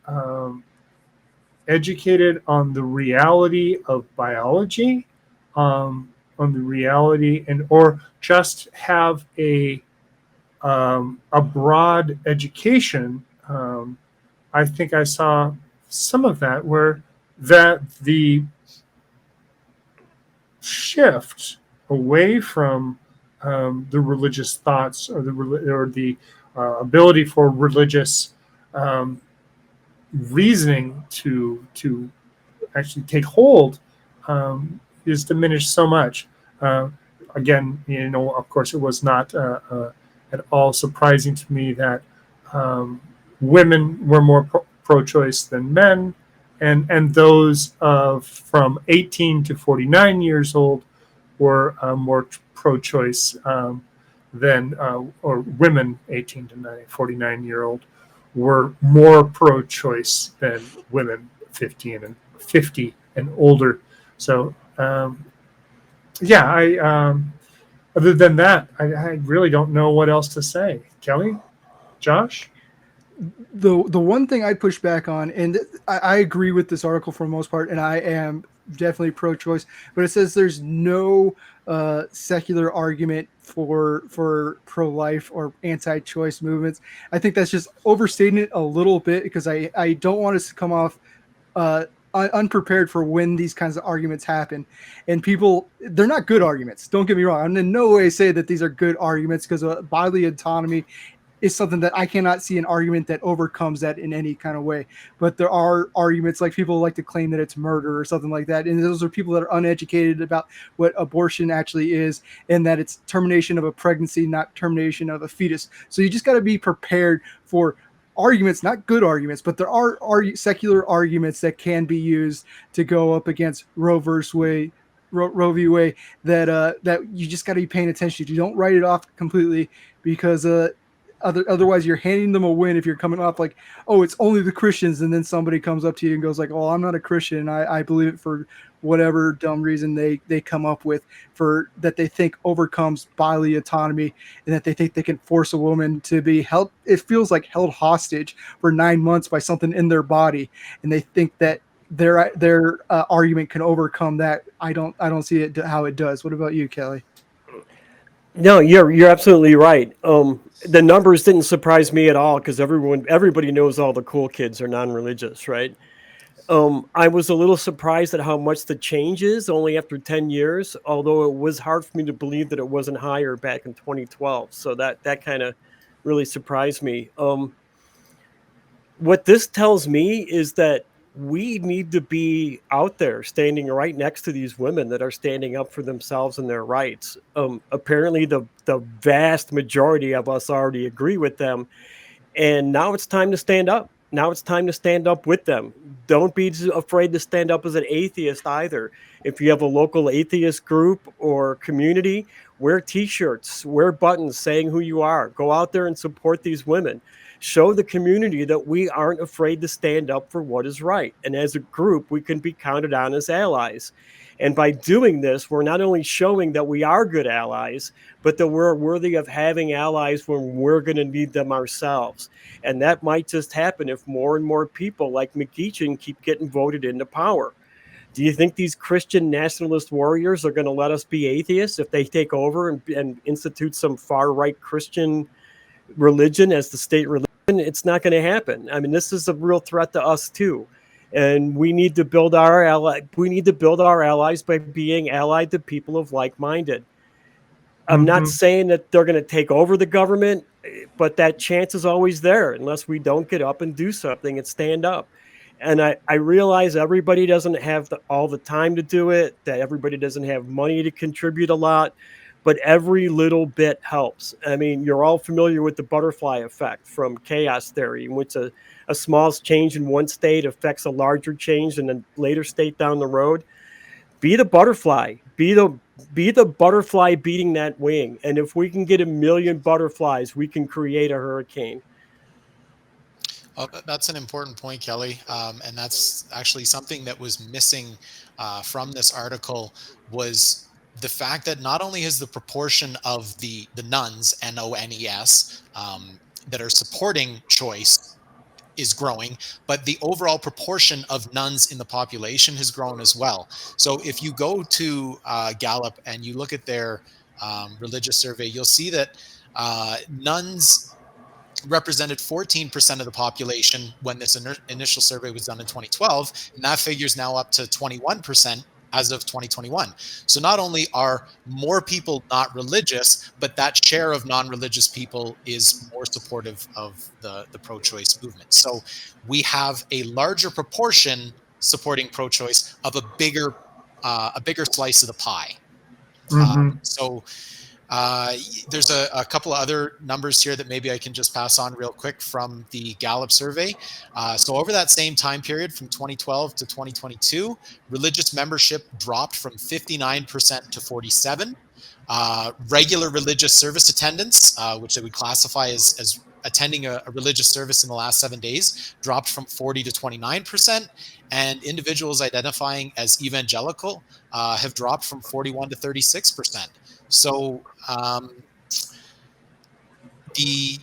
educated on the reality of biology, on the reality, or just have a broad education, I think I saw some of that where the shift away from the religious thoughts or the ability for religious reasoning to actually take hold is diminished so much. Again, of course, it was not at all surprising to me that women were more pro-choice than men, and those from 18 to 49 years old were more pro-choice than, or women 18 to 49-year-old were more pro-choice than women 50 and older. So, other than that, I really don't know what else to say. Kelley? Josh? The one thing I'd push back on, and I agree with this article for the most part, and I am definitely pro-choice, but it says there's no secular argument for pro-life or anti-choice movements. I think that's just overstating it a little bit, because I don't want us to come off unprepared for when these kinds of arguments happen. And people, they're not good arguments. Don't get me wrong. I'm in no way say that these are good arguments, because bodily autonomy is something that I cannot see an argument that overcomes that in any kind of way. But there are arguments, like people like to claim that it's murder or something like that. And those are people that are uneducated about what abortion actually is, and that it's termination of a pregnancy, not termination of a fetus. So you just got to be prepared for arguments, not good arguments, but there are secular arguments that can be used to go up against Roe v. Wade that you just got to be paying attention to. You don't write it off completely, because otherwise you're handing them a win if you're coming off like, oh, it's only the Christians, and then somebody comes up to you and goes like, oh, I'm not a Christian, I believe it for whatever dumb reason they come up with for that they think overcomes bodily autonomy, and that they think they can force a woman to be held, it feels like held hostage for 9 months by something in their body, and they think that their argument can overcome that. I don't see it how it does. What about you, Kelley? No, you're absolutely right. The numbers didn't surprise me at all, because everybody knows all the cool kids are non-religious, right? I was a little surprised at how much the change is only after 10 years, although it was hard for me to believe that it wasn't higher back in 2012. So that kind of really surprised me. What this tells me is that we need to be out there standing right next to these women that are standing up for themselves and their rights. Apparently the vast majority of us already agree with them. And now it's time to stand up. Now it's time to stand up with them. Don't be afraid to stand up as an atheist either. If you have a local atheist group or community, wear t-shirts, wear buttons saying who you are. Go out there and support these women. Show the community that we aren't afraid to stand up for what is right. And as a group, we can be counted on as allies. And by doing this, we're not only showing that we are good allies, but that we're worthy of having allies when we're going to need them ourselves. And that might just happen if more and more people like McGeechan keep getting voted into power. Do you think these Christian nationalist warriors are going to let us be atheists if they take over and institute some far-right Christian religion as the state religion? It's not going to happen. I mean, this is a real threat to us too. And we need to build our allies by being allied to people of like-minded. I'm not saying that they're going to take over the government, but that chance is always there unless we don't get up and do something and stand up. And I realize everybody doesn't have all the time to do it, that everybody doesn't have money to contribute a lot, but every little bit helps. I mean, you're all familiar with the butterfly effect from chaos theory, in which a small change in one state affects a larger change in a later state down the road. Be the butterfly. Be the butterfly beating that wing. And if we can get 1 million butterflies, we can create a hurricane. Oh, that's an important point, Kelley. And that's actually something that was missing from this article, was the fact that not only is the proportion of the nuns, N-O-N-E-S, that are supporting choice is growing, but the overall proportion of nuns in the population has grown as well. So if you go to Gallup and you look at their religious survey, you'll see that nuns represented 14% of the population when this initial survey was done in 2012, and that figure is now up to 21% as of 2021. So not only are more people not religious, but that share of non-religious people is more supportive of the pro-choice movement. So we have a larger proportion supporting pro-choice of a bigger slice of the pie. There's a couple of other numbers here that maybe I can just pass on real quick from the Gallup survey. So over that same time period from 2012 to 2022, religious membership dropped from 59% to 47%. Regular religious service attendance, which they would classify as attending a religious service in the last 7 days, dropped from 40 to 29%. And individuals identifying as evangelical have dropped from 41 to 36%. So the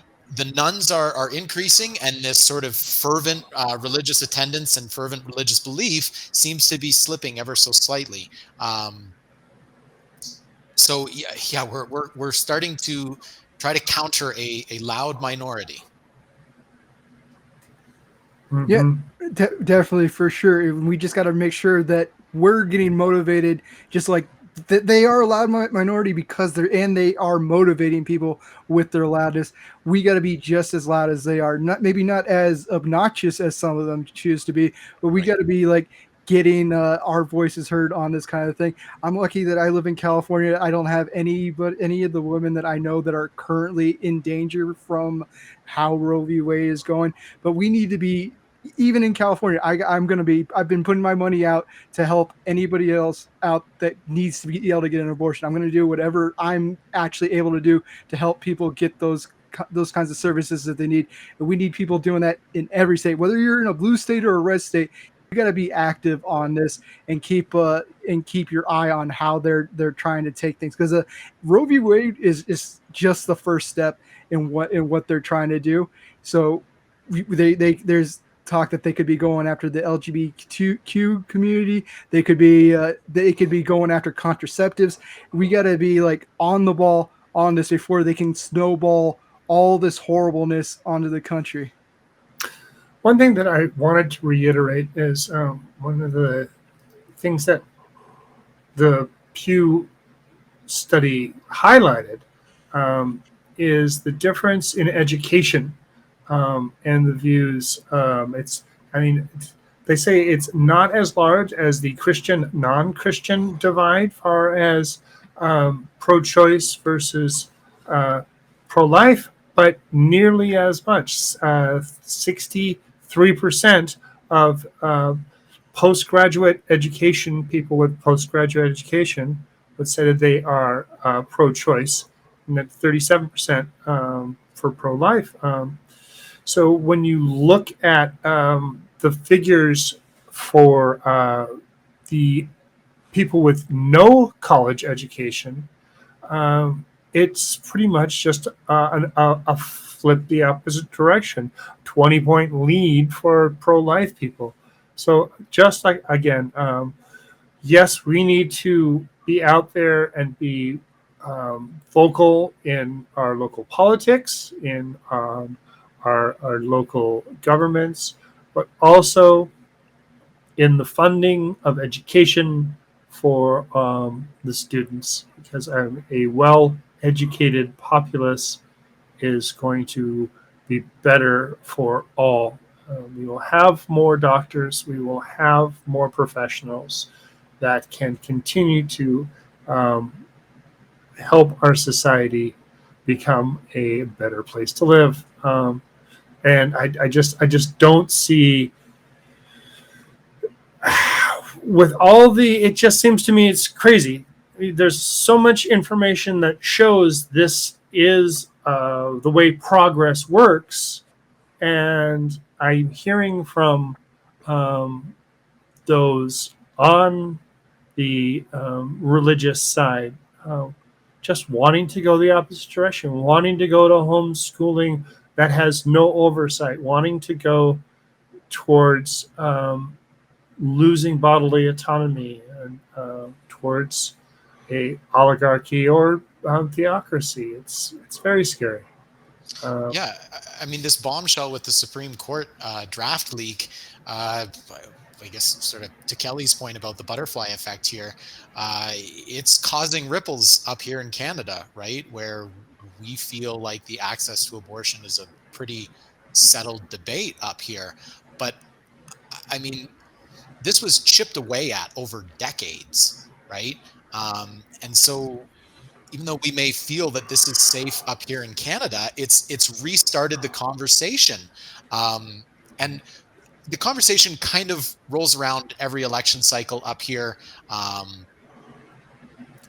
nuns are increasing, and this sort of fervent religious attendance and fervent religious belief seems to be slipping ever so slightly. So we're starting to try to counter a loud minority. Yeah, definitely, for sure. We just got to make sure that we're getting motivated, just like they are a loud minority because they are motivating people with their loudness. We got to be just as loud as they are. Maybe not as obnoxious as some of them choose to be, but we got to be like getting our voices heard on this kind of thing. I'm lucky that I live in California. I don't have any of the women that I know that are currently in danger from how Roe v. Wade is going. But we need to be, even in California, I've been putting my money out to help anybody else out that needs to be able to get an abortion. I'm going to do whatever I'm actually able to do to help people get those kinds of services that they need. And we need people doing that in every state, whether you're in a blue state or a red state. You got to be active on this and keep your eye on how they're trying to take things, because Roe v. Wade is just the first step in what they're trying to do. So there's talk that they could be going after the LGBTQ community. They could be going after contraceptives. We got to be like on the ball on this before they can snowball all this horribleness onto the country. One thing that I wanted to reiterate is one of the things that the Pew study highlighted is the difference in education and the views. They say it's not as large as the Christian non-Christian divide, far as pro-choice versus pro-life, but nearly as much. 63% of postgraduate education, people with postgraduate education, would say that they are pro-choice, and that 37% for pro-life. So when you look at the figures for the people with no college education, it's pretty much just a flip the opposite direction. 20-point lead for pro-life people. So just like, again, yes, we need to be out there and be vocal in our local politics, in our local governments, but also in the funding of education for the students, because a well-educated populace is going to be better for all. We will have more doctors, we will have more professionals that can continue to help our society become a better place to live. And I just don't see, with all it just seems to me it's crazy. There's so much information that shows this is the way progress works, and I'm hearing from those on the religious side just wanting to go the opposite direction, wanting to go to homeschooling that has no oversight, wanting to go towards losing bodily autonomy and towards a oligarchy or theocracy. It's very scary. Yeah, I mean, this bombshell with the Supreme Court draft leak, I guess sort of to Kelley's point about the butterfly effect here, it's causing ripples up here in Canada, right? Where we feel like the access to abortion is a pretty settled debate up here. But I mean, this was chipped away at over decades, right? And so even though we may feel that this is safe up here in Canada, it's restarted the conversation. And the conversation kind of rolls around every election cycle up here.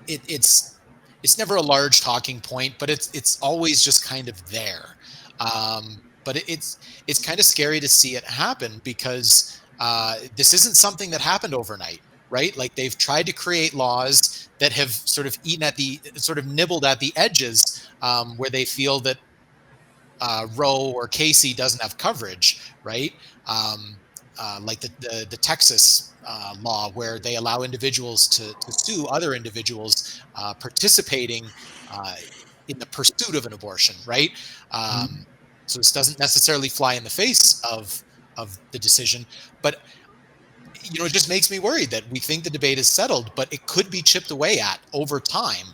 It's never a large talking point, but it's always just kind of there. But it's kind of scary to see it happen, because this isn't something that happened overnight, right? Like, they've tried to create laws that have sort of nibbled at the edges, where they feel that Roe or Casey doesn't have coverage, right? Like the Texas law, where they allow individuals to sue other individuals participating in the pursuit of an abortion, right? So this doesn't necessarily fly in the face of the decision, but it just makes me worried that we think the debate is settled, but it could be chipped away at over time.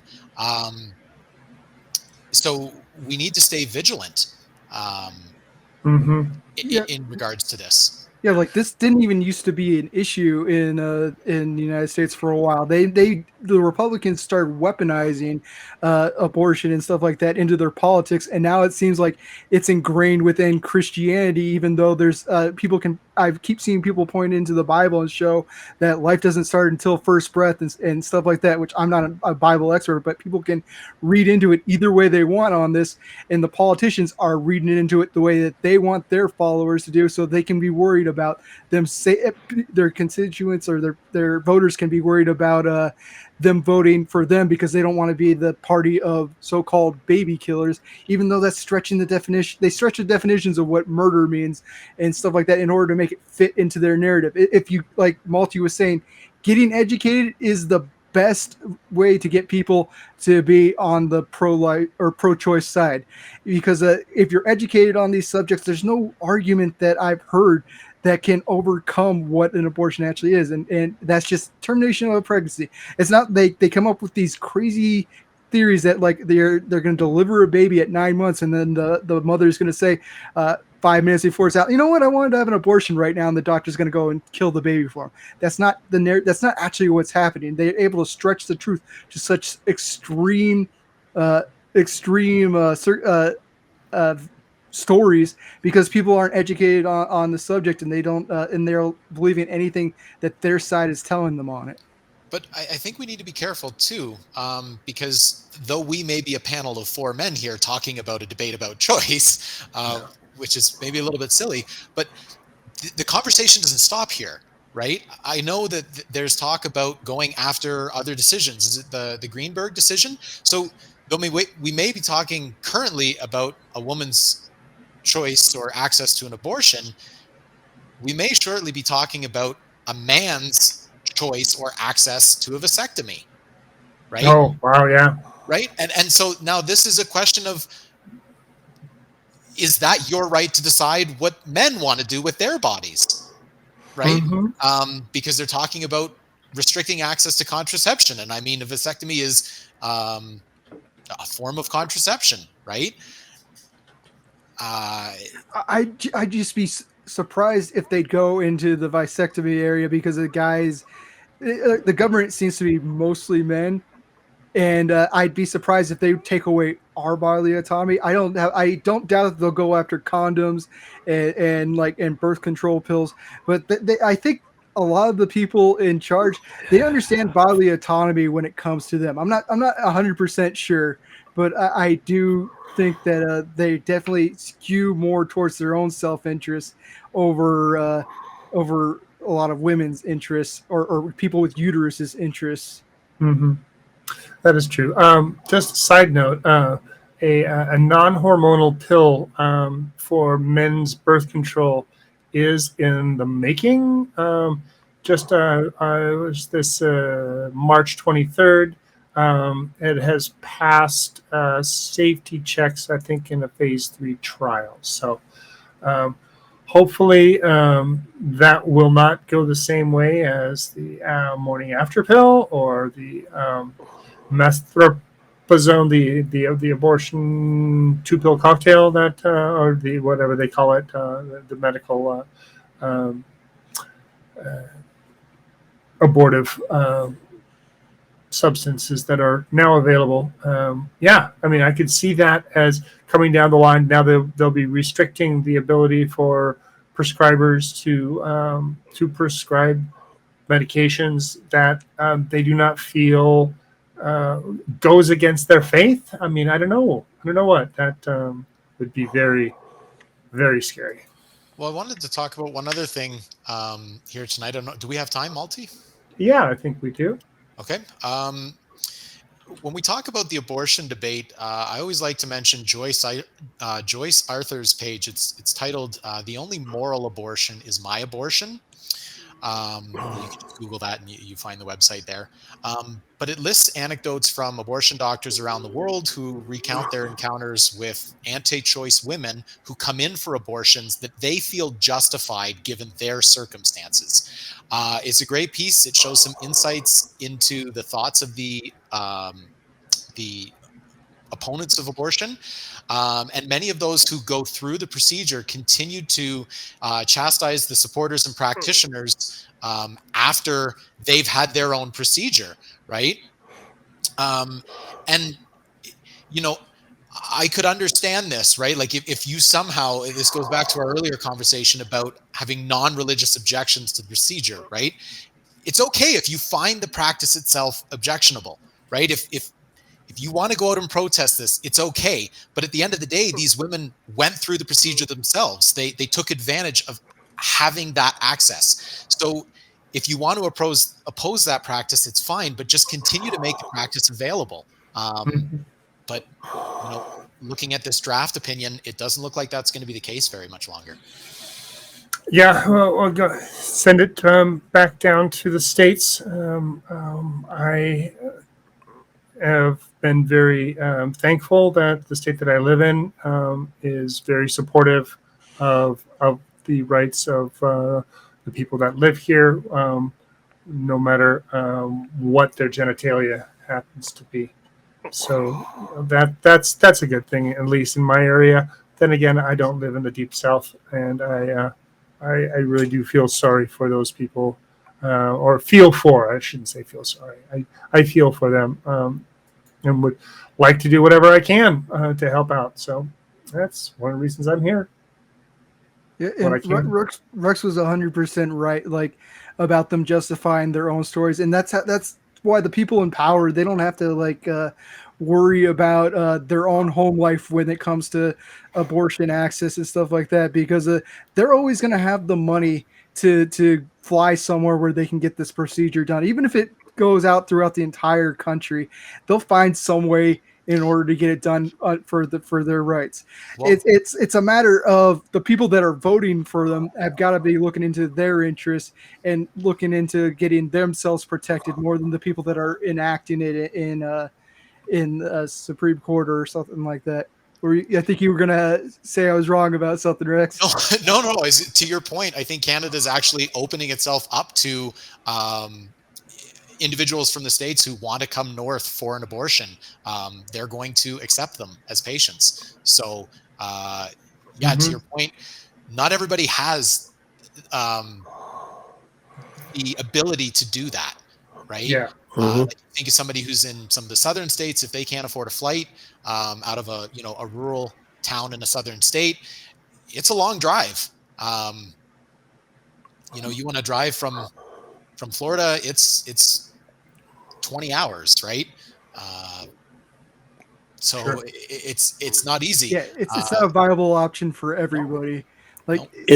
So we need to stay vigilant in regards to this. Yeah, like this didn't even used to be an issue in the United States for a while. The Republicans started weaponizing abortion and stuff like that into their politics, and now it seems like it's ingrained within Christianity. Even though there's I keep seeing people point into the Bible and show that life doesn't start until first breath and stuff like that. Which I'm not a Bible expert, but people can read into it either way they want on this, and the politicians are reading into it the way that they want their followers to do, so they can be worried about them their constituents or their voters can be worried about them voting for them because they don't want to be the party of so-called baby killers, even though that's stretching the definition. They stretch the definitions of what murder means and stuff like that in order to make it fit into their narrative. If you, like Malty was saying, getting educated is the best way to get people to be on the pro-life or pro-choice side, because if you're educated on these subjects, there's no argument that I've heard that can overcome what an abortion actually is, and that's just termination of a pregnancy. It's not they come up with these crazy theories that like they're going to deliver a baby at 9 months, and then the mother's going to say 5 minutes before it's out, you know what, I wanted to have an abortion right now, and the doctor's going to go and kill the baby for him. That's not that's not actually what's happening. They're able to stretch the truth to such extreme stories because people aren't educated on the subject, and they don't and they're believing anything that their side is telling them on it. But I think we need to be careful too, because though we may be a panel of 4 men here talking about a debate about choice, which is maybe a little bit silly, but the conversation doesn't stop here, right? I know that there's talk about going after other decisions. Is it the Greenberg decision? So though we may be talking currently about a woman's choice or access to an abortion, we may shortly be talking about a man's choice or access to a vasectomy, right? Oh, wow, yeah. Right? And so now this is a question of, is that your right to decide what men want to do with their bodies, right? Because they're talking about restricting access to contraception. And I mean, a vasectomy is a form of contraception, right? I'd just be surprised if they'd go into the vasectomy area because the government seems to be mostly men, and I'd be surprised if they would take away our bodily autonomy. I don't doubt that they'll go after condoms and birth control pills, but I think a lot of the people in charge, they understand bodily autonomy when it comes to them. I'm not 100% sure, but I do think that they definitely skew more towards their own self-interest over a lot of women's interests or people with uteruses interests. That is true. Just a side note, a non-hormonal pill for men's birth control is in the making. Was this March 23rd. It has passed safety checks, I think, in a phase 3 trial. So hopefully that will not go the same way as the morning after pill or the methylprednisolone, the abortion 2-pill cocktail that or the whatever they call it, the medical abortive substances that are now available. I mean, I could see that as coming down the line. Now they'll be restricting the ability for prescribers to prescribe medications that they do not feel goes against their faith. I mean, I don't know what that would be. Very, very scary. Well, I wanted to talk about one other thing here tonight. I don't know. Do we have time, Malty? Yeah, I think we do. Okay. When we talk about the abortion debate, I always like to mention Joyce Arthur's page. It's titled "The Only Moral Abortion Is My Abortion." You can just Google that and you find the website there. But it lists anecdotes from abortion doctors around the world who recount their encounters with anti-choice women who come in for abortions that they feel justified given their circumstances. It's a great piece. It shows some insights into the thoughts of the opponents of abortion. And many of those who go through the procedure continue to chastise the supporters and practitioners after they've had their own procedure, right? And, you know, I could understand this, right? Like if you somehow, this goes back to our earlier conversation about having non-religious objections to the procedure, right? It's okay if you find the practice itself objectionable, right? If you want to go out and protest this, it's okay. But at the end of the day, these women went through the procedure themselves. They took advantage of having that access. So if you want to oppose that practice, it's fine, but just continue to make the practice available. But looking at this draft opinion, it doesn't look like that's going to be the case very much longer. Yeah, we'll go send it back down to the states. I have been very thankful that the state that I live in is very supportive of the rights of the people that live here, no matter what their genitalia happens to be. So that's a good thing, at least in my area. Then again, I don't live in the deep south, and I really do feel sorry for those people, or feel for. I shouldn't say feel sorry. I feel for them. And would like to do whatever I can to help out. So that's one of the reasons I'm here. Yeah, and Rex was 100% right, like about them justifying their own stories, and that's why the people in power, they don't have to worry about their own home life when it comes to abortion access and stuff like that, because they're always going to have the money to fly somewhere where they can get this procedure done, even if it goes out throughout the entire country. They'll find some way in order to get it done for their rights. Well, it's a matter of the people that are voting for them have got to be looking into their interests and looking into getting themselves protected more than the people that are enacting it in a Supreme Court or something like that. I think you were gonna say I was wrong about something, Rex. No. To your point, I think Canada's actually opening itself up to individuals from the States who want to come north for an abortion. They're going to accept them as patients. So, to your point, not everybody has the ability to do that, right? Yeah. Think of somebody who's in some of the southern states. If they can't afford a flight out of a rural town in a southern state, it's a long drive. You want to drive from Florida, it's 20 hours, right? Sure. It's not easy. Yeah, it's not a viable option for everybody.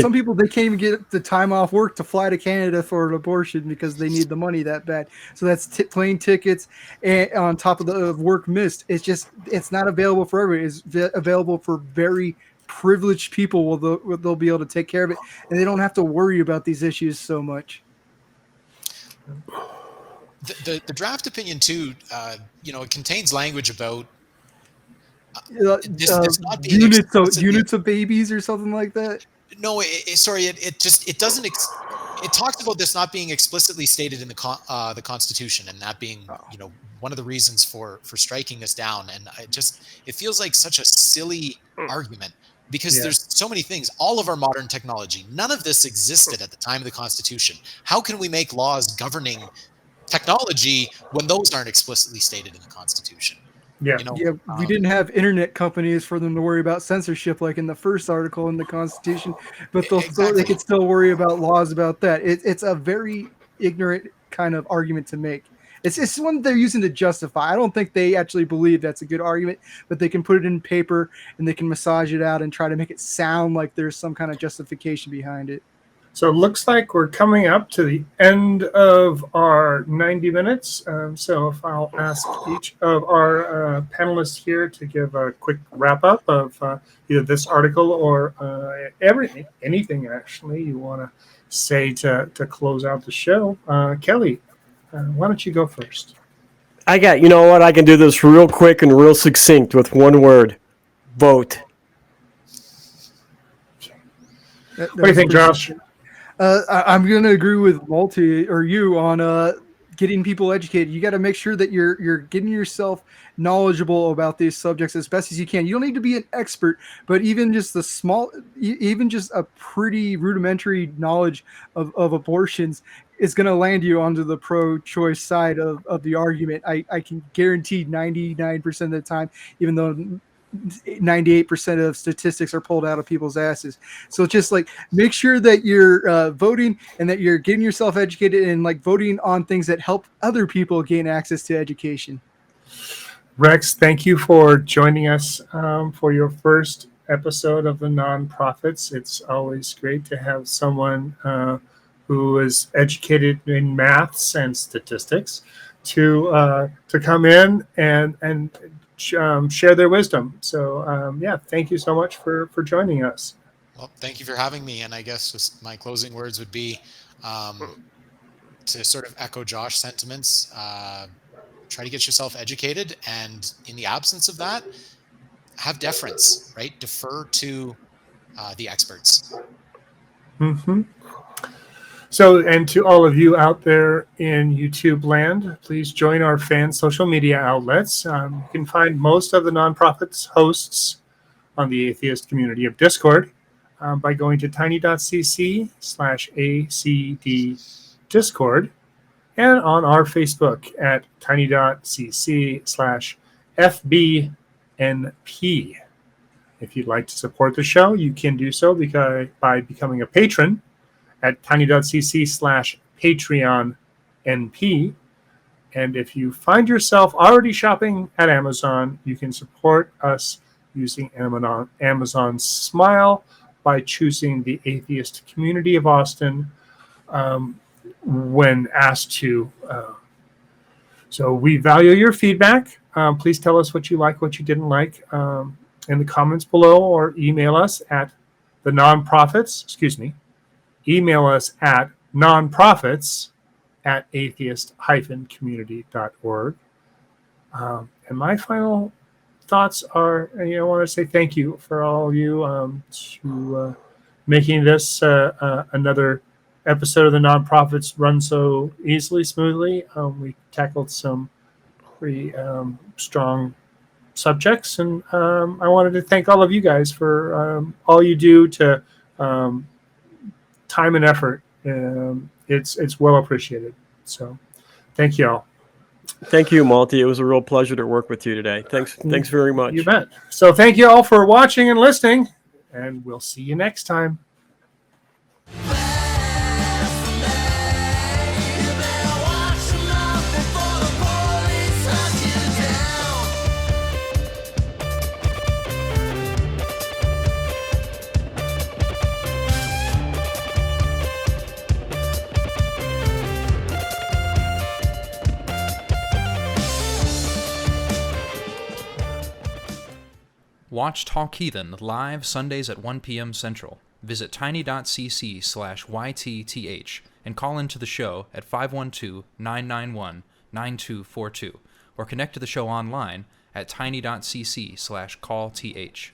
Some people, they can't even get the time off work to fly to Canada for an abortion because they need the money that bad. So that's plane tickets and on top of the work missed. It's not available for everybody. It's available for very privileged people. They'll be able to take care of it, and they don't have to worry about these issues so much. The draft opinion too, it contains language about this not being units of babies or something like that. No, it doesn't. It talks about this not being explicitly stated in the Constitution, and that being one of the reasons for striking this down. And it feels like such a silly argument, because there's so many things. All of our modern technology, none of this existed at the time of the Constitution. How can we make laws governing technology when those aren't explicitly stated in the Constitution? Yeah, we didn't have internet companies for them to worry about censorship like in the first article in the Constitution, but they could still worry about laws about that. It's a very ignorant kind of argument to make. It's one they're using to justify. I don't think they actually believe that's a good argument, but they can put it in paper and they can massage it out and try to make it sound like there's some kind of justification behind it. So it looks like we're coming up to the end of our 90 minutes. So if I'll ask each of our panelists here to give a quick wrap up of either this article or anything actually you want to say to close out the show. Kelley, why don't you go first? You know what? I can do this real quick and real succinct with one word: vote. What do you think, Josh? I'm going to agree with Malty or you on getting people educated. You got to make sure that you're getting yourself knowledgeable about these subjects as best as you can. You don't need to be an expert, but even just even just a pretty rudimentary knowledge of abortions is going to land you onto the pro-choice side of the argument. I can guarantee 99% of the time, even though 98% of statistics are pulled out of people's asses. So just like make sure that you're voting and that you're getting yourself educated and like voting on things that help other people gain access to education. Rex, thank you for joining us for your first episode of the Nonprofits. It's always great to have someone who is educated in maths and statistics to come in and share their wisdom. So thank you so much for joining us. Well, thank you for having me. And I guess just my closing words would be to sort of echo Josh's sentiments. Try to get yourself educated, and in the absence of that, have deference, right? Defer to the experts. Mm-hmm. So, and to all of you out there in YouTube land, please join our fan social media outlets. You can find most of the Nonprofits hosts on the atheist community of Discord by going to tiny.cc/acd-discord and on our Facebook at tiny.cc/FBNP. If you'd like to support the show, you can do so by becoming a patron at tiny.cc/PatreonNP. And if you find yourself already shopping at Amazon, you can support us using Amazon Smile by choosing the Atheist Community of Austin when asked to. So we value your feedback. Please tell us what you like, what you didn't like in the comments below, or email us at email us at nonprofits@atheist-community.org. And my final thoughts are, I want to say thank you for all of you to making this another episode of the Nonprofits run so easily, smoothly. We tackled some pretty strong subjects, and I wanted to thank all of you guys for all you do to time and effort. It's well appreciated. So thank you all. Thank you, Malty. It was a real pleasure to work with you today. Thanks very much. You bet. So thank you all for watching and listening, and we'll see you next time. Watch Talk Heathen live Sundays at 1 p.m. Central. Visit tiny.cc/YTTH and call into the show at 512-991-9242 or connect to the show online at tiny.cc/callth.